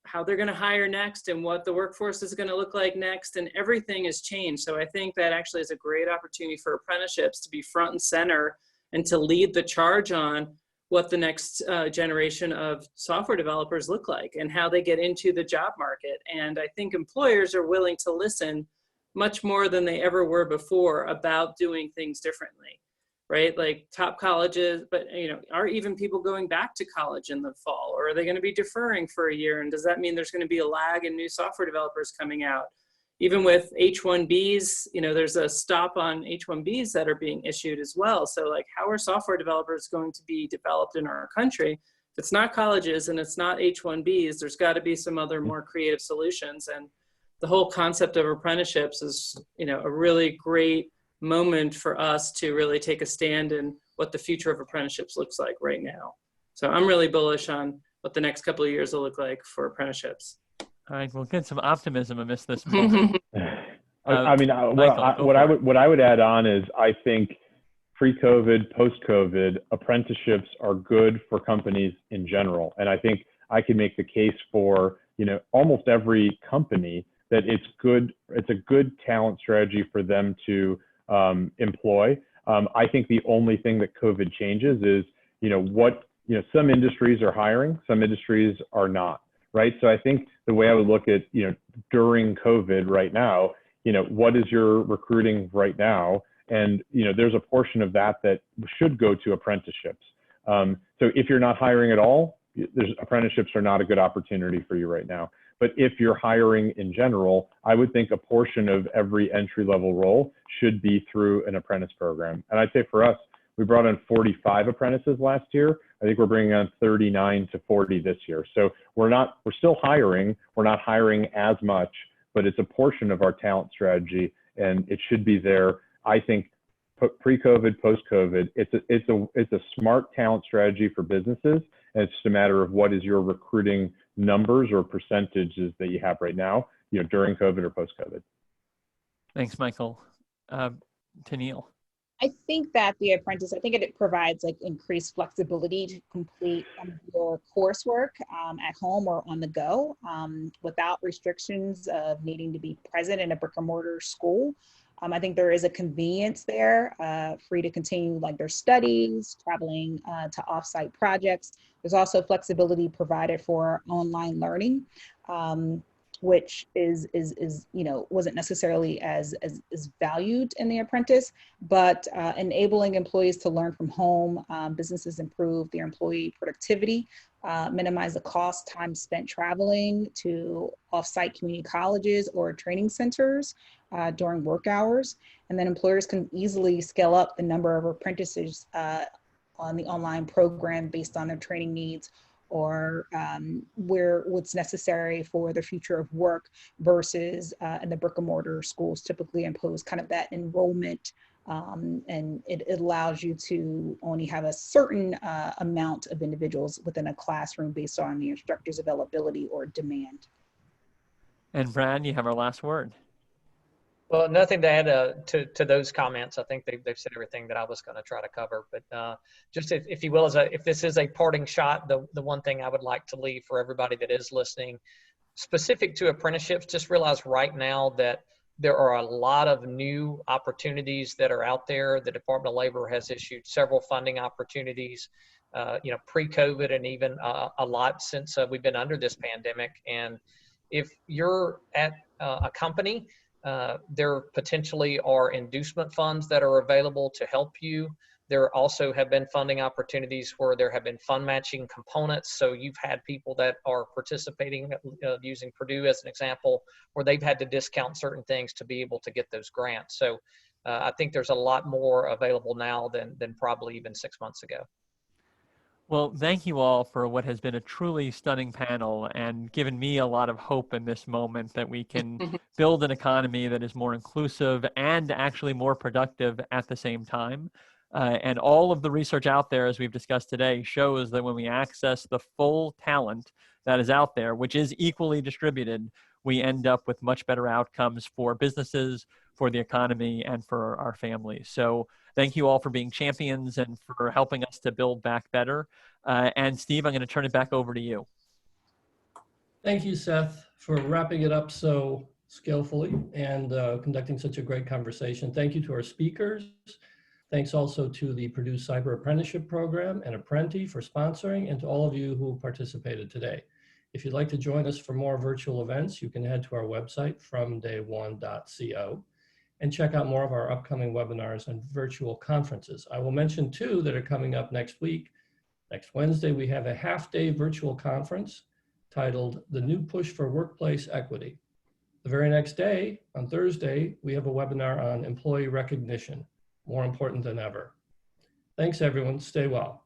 how they're going to hire next and what the workforce is going to look like next, and everything has changed. So I think that actually is a great opportunity for apprenticeships to be front and center and to lead the charge on what the next generation of software developers look like and how they get into the job market. And I think employers are willing to listen much more than they ever were before about doing things differently, right? Like top colleges, but are even people going back to college in the fall, or are they going to be deferring for a year? And does that mean there's going to be a lag in new software developers coming out? Even with H-1Bs, there's a stop on H-1Bs that are being issued as well. So like, how are software developers going to be developed in our country? If it's not colleges and it's not H-1Bs, there's got to be some other more creative solutions. And the whole concept of apprenticeships is, a really great moment for us to really take a stand in what the future of apprenticeships looks like right now. So I'm really bullish on what the next couple of years will look like for apprenticeships. All right, we'll get some optimism amidst this moment. What I would add on is I think pre-COVID, post-COVID, apprenticeships are good for companies in general. And I think I can make the case for, almost every company that it's a good talent strategy for them to employ. I think the only thing that COVID changes is, some industries are hiring, some industries are not. Right. So I think the way I would look at, during COVID right now, what is your recruiting right now? And, there's a portion of that should go to apprenticeships. So if you're not hiring at all, apprenticeships are not a good opportunity for you right now. But if you're hiring in general, I would think a portion of every entry-level role should be through an apprentice program. And I'd say for us, we brought on 45 apprentices last year. I think we're bringing on 39 to 40 this year. So we're still hiring. We're not hiring as much, but it's a portion of our talent strategy, and it should be there. I think pre-COVID, post-COVID, it's a smart talent strategy for businesses, and it's just a matter of what is your recruiting numbers or percentages that you have right now, during COVID or post-COVID. Thanks, Michael. Tennille. I think that the Apprentice, it provides like increased flexibility to complete your coursework at home or on the go without restrictions of needing to be present in a brick and mortar school. I think there is a convenience there for you to continue like their studies, traveling to offsite projects. There's also flexibility provided for online learning. which is wasn't necessarily as valued in the apprentice, but enabling employees to learn from home, businesses improve their employee productivity, minimize the cost, time spent traveling to off-site community colleges or training centers during work hours. And then employers can easily scale up the number of apprentices on the online program based on their training needs, or what's necessary for the future of work versus in the brick and mortar schools typically impose kind of that enrollment, and it allows you to only have a certain amount of individuals within a classroom based on the instructor's availability or demand. And Brad, you have our last word. Well, nothing to add to those comments. I think they've said everything that I was going to try to cover. But just if you will, if this is a parting shot, the one thing I would like to leave for everybody that is listening, specific to apprenticeships, just realize right now that there are a lot of new opportunities that are out there. The Department of Labor has issued several funding opportunities, pre-COVID, and even a lot since we've been under this pandemic. And if you're at a company, there potentially are inducement funds that are available to help you. There also have been funding opportunities where there have been fund matching components. So you've had people that are participating, using Purdue as an example, where they've had to discount certain things to be able to get those grants. So I think there's a lot more available now than probably even 6 months ago. Well, thank you all for what has been a truly stunning panel and given me a lot of hope in this moment that we can build an economy that is more inclusive and actually more productive at the same time. And all of the research out there, as we've discussed today, shows that when we access the full talent that is out there, which is equally distributed, we end up with much better outcomes for businesses, for the economy, and for our families. So thank you all for being champions and for helping us to build back better. And Steve, I'm going to turn it back over to you. Thank you, Seth, for wrapping it up so skillfully and conducting such a great conversation. Thank you to our speakers. Thanks also to the Purdue Cyber Apprenticeship Program and Apprenti for sponsoring, and to all of you who participated today. If you'd like to join us for more virtual events, you can head to our website, fromday1.co, and check out more of our upcoming webinars and virtual conferences. I will mention two that are coming up next week. Next Wednesday, we have a half-day virtual conference titled The New Push for Workplace Equity. The very next day, on Thursday, we have a webinar on employee recognition, more important than ever. Thanks, everyone. Stay well.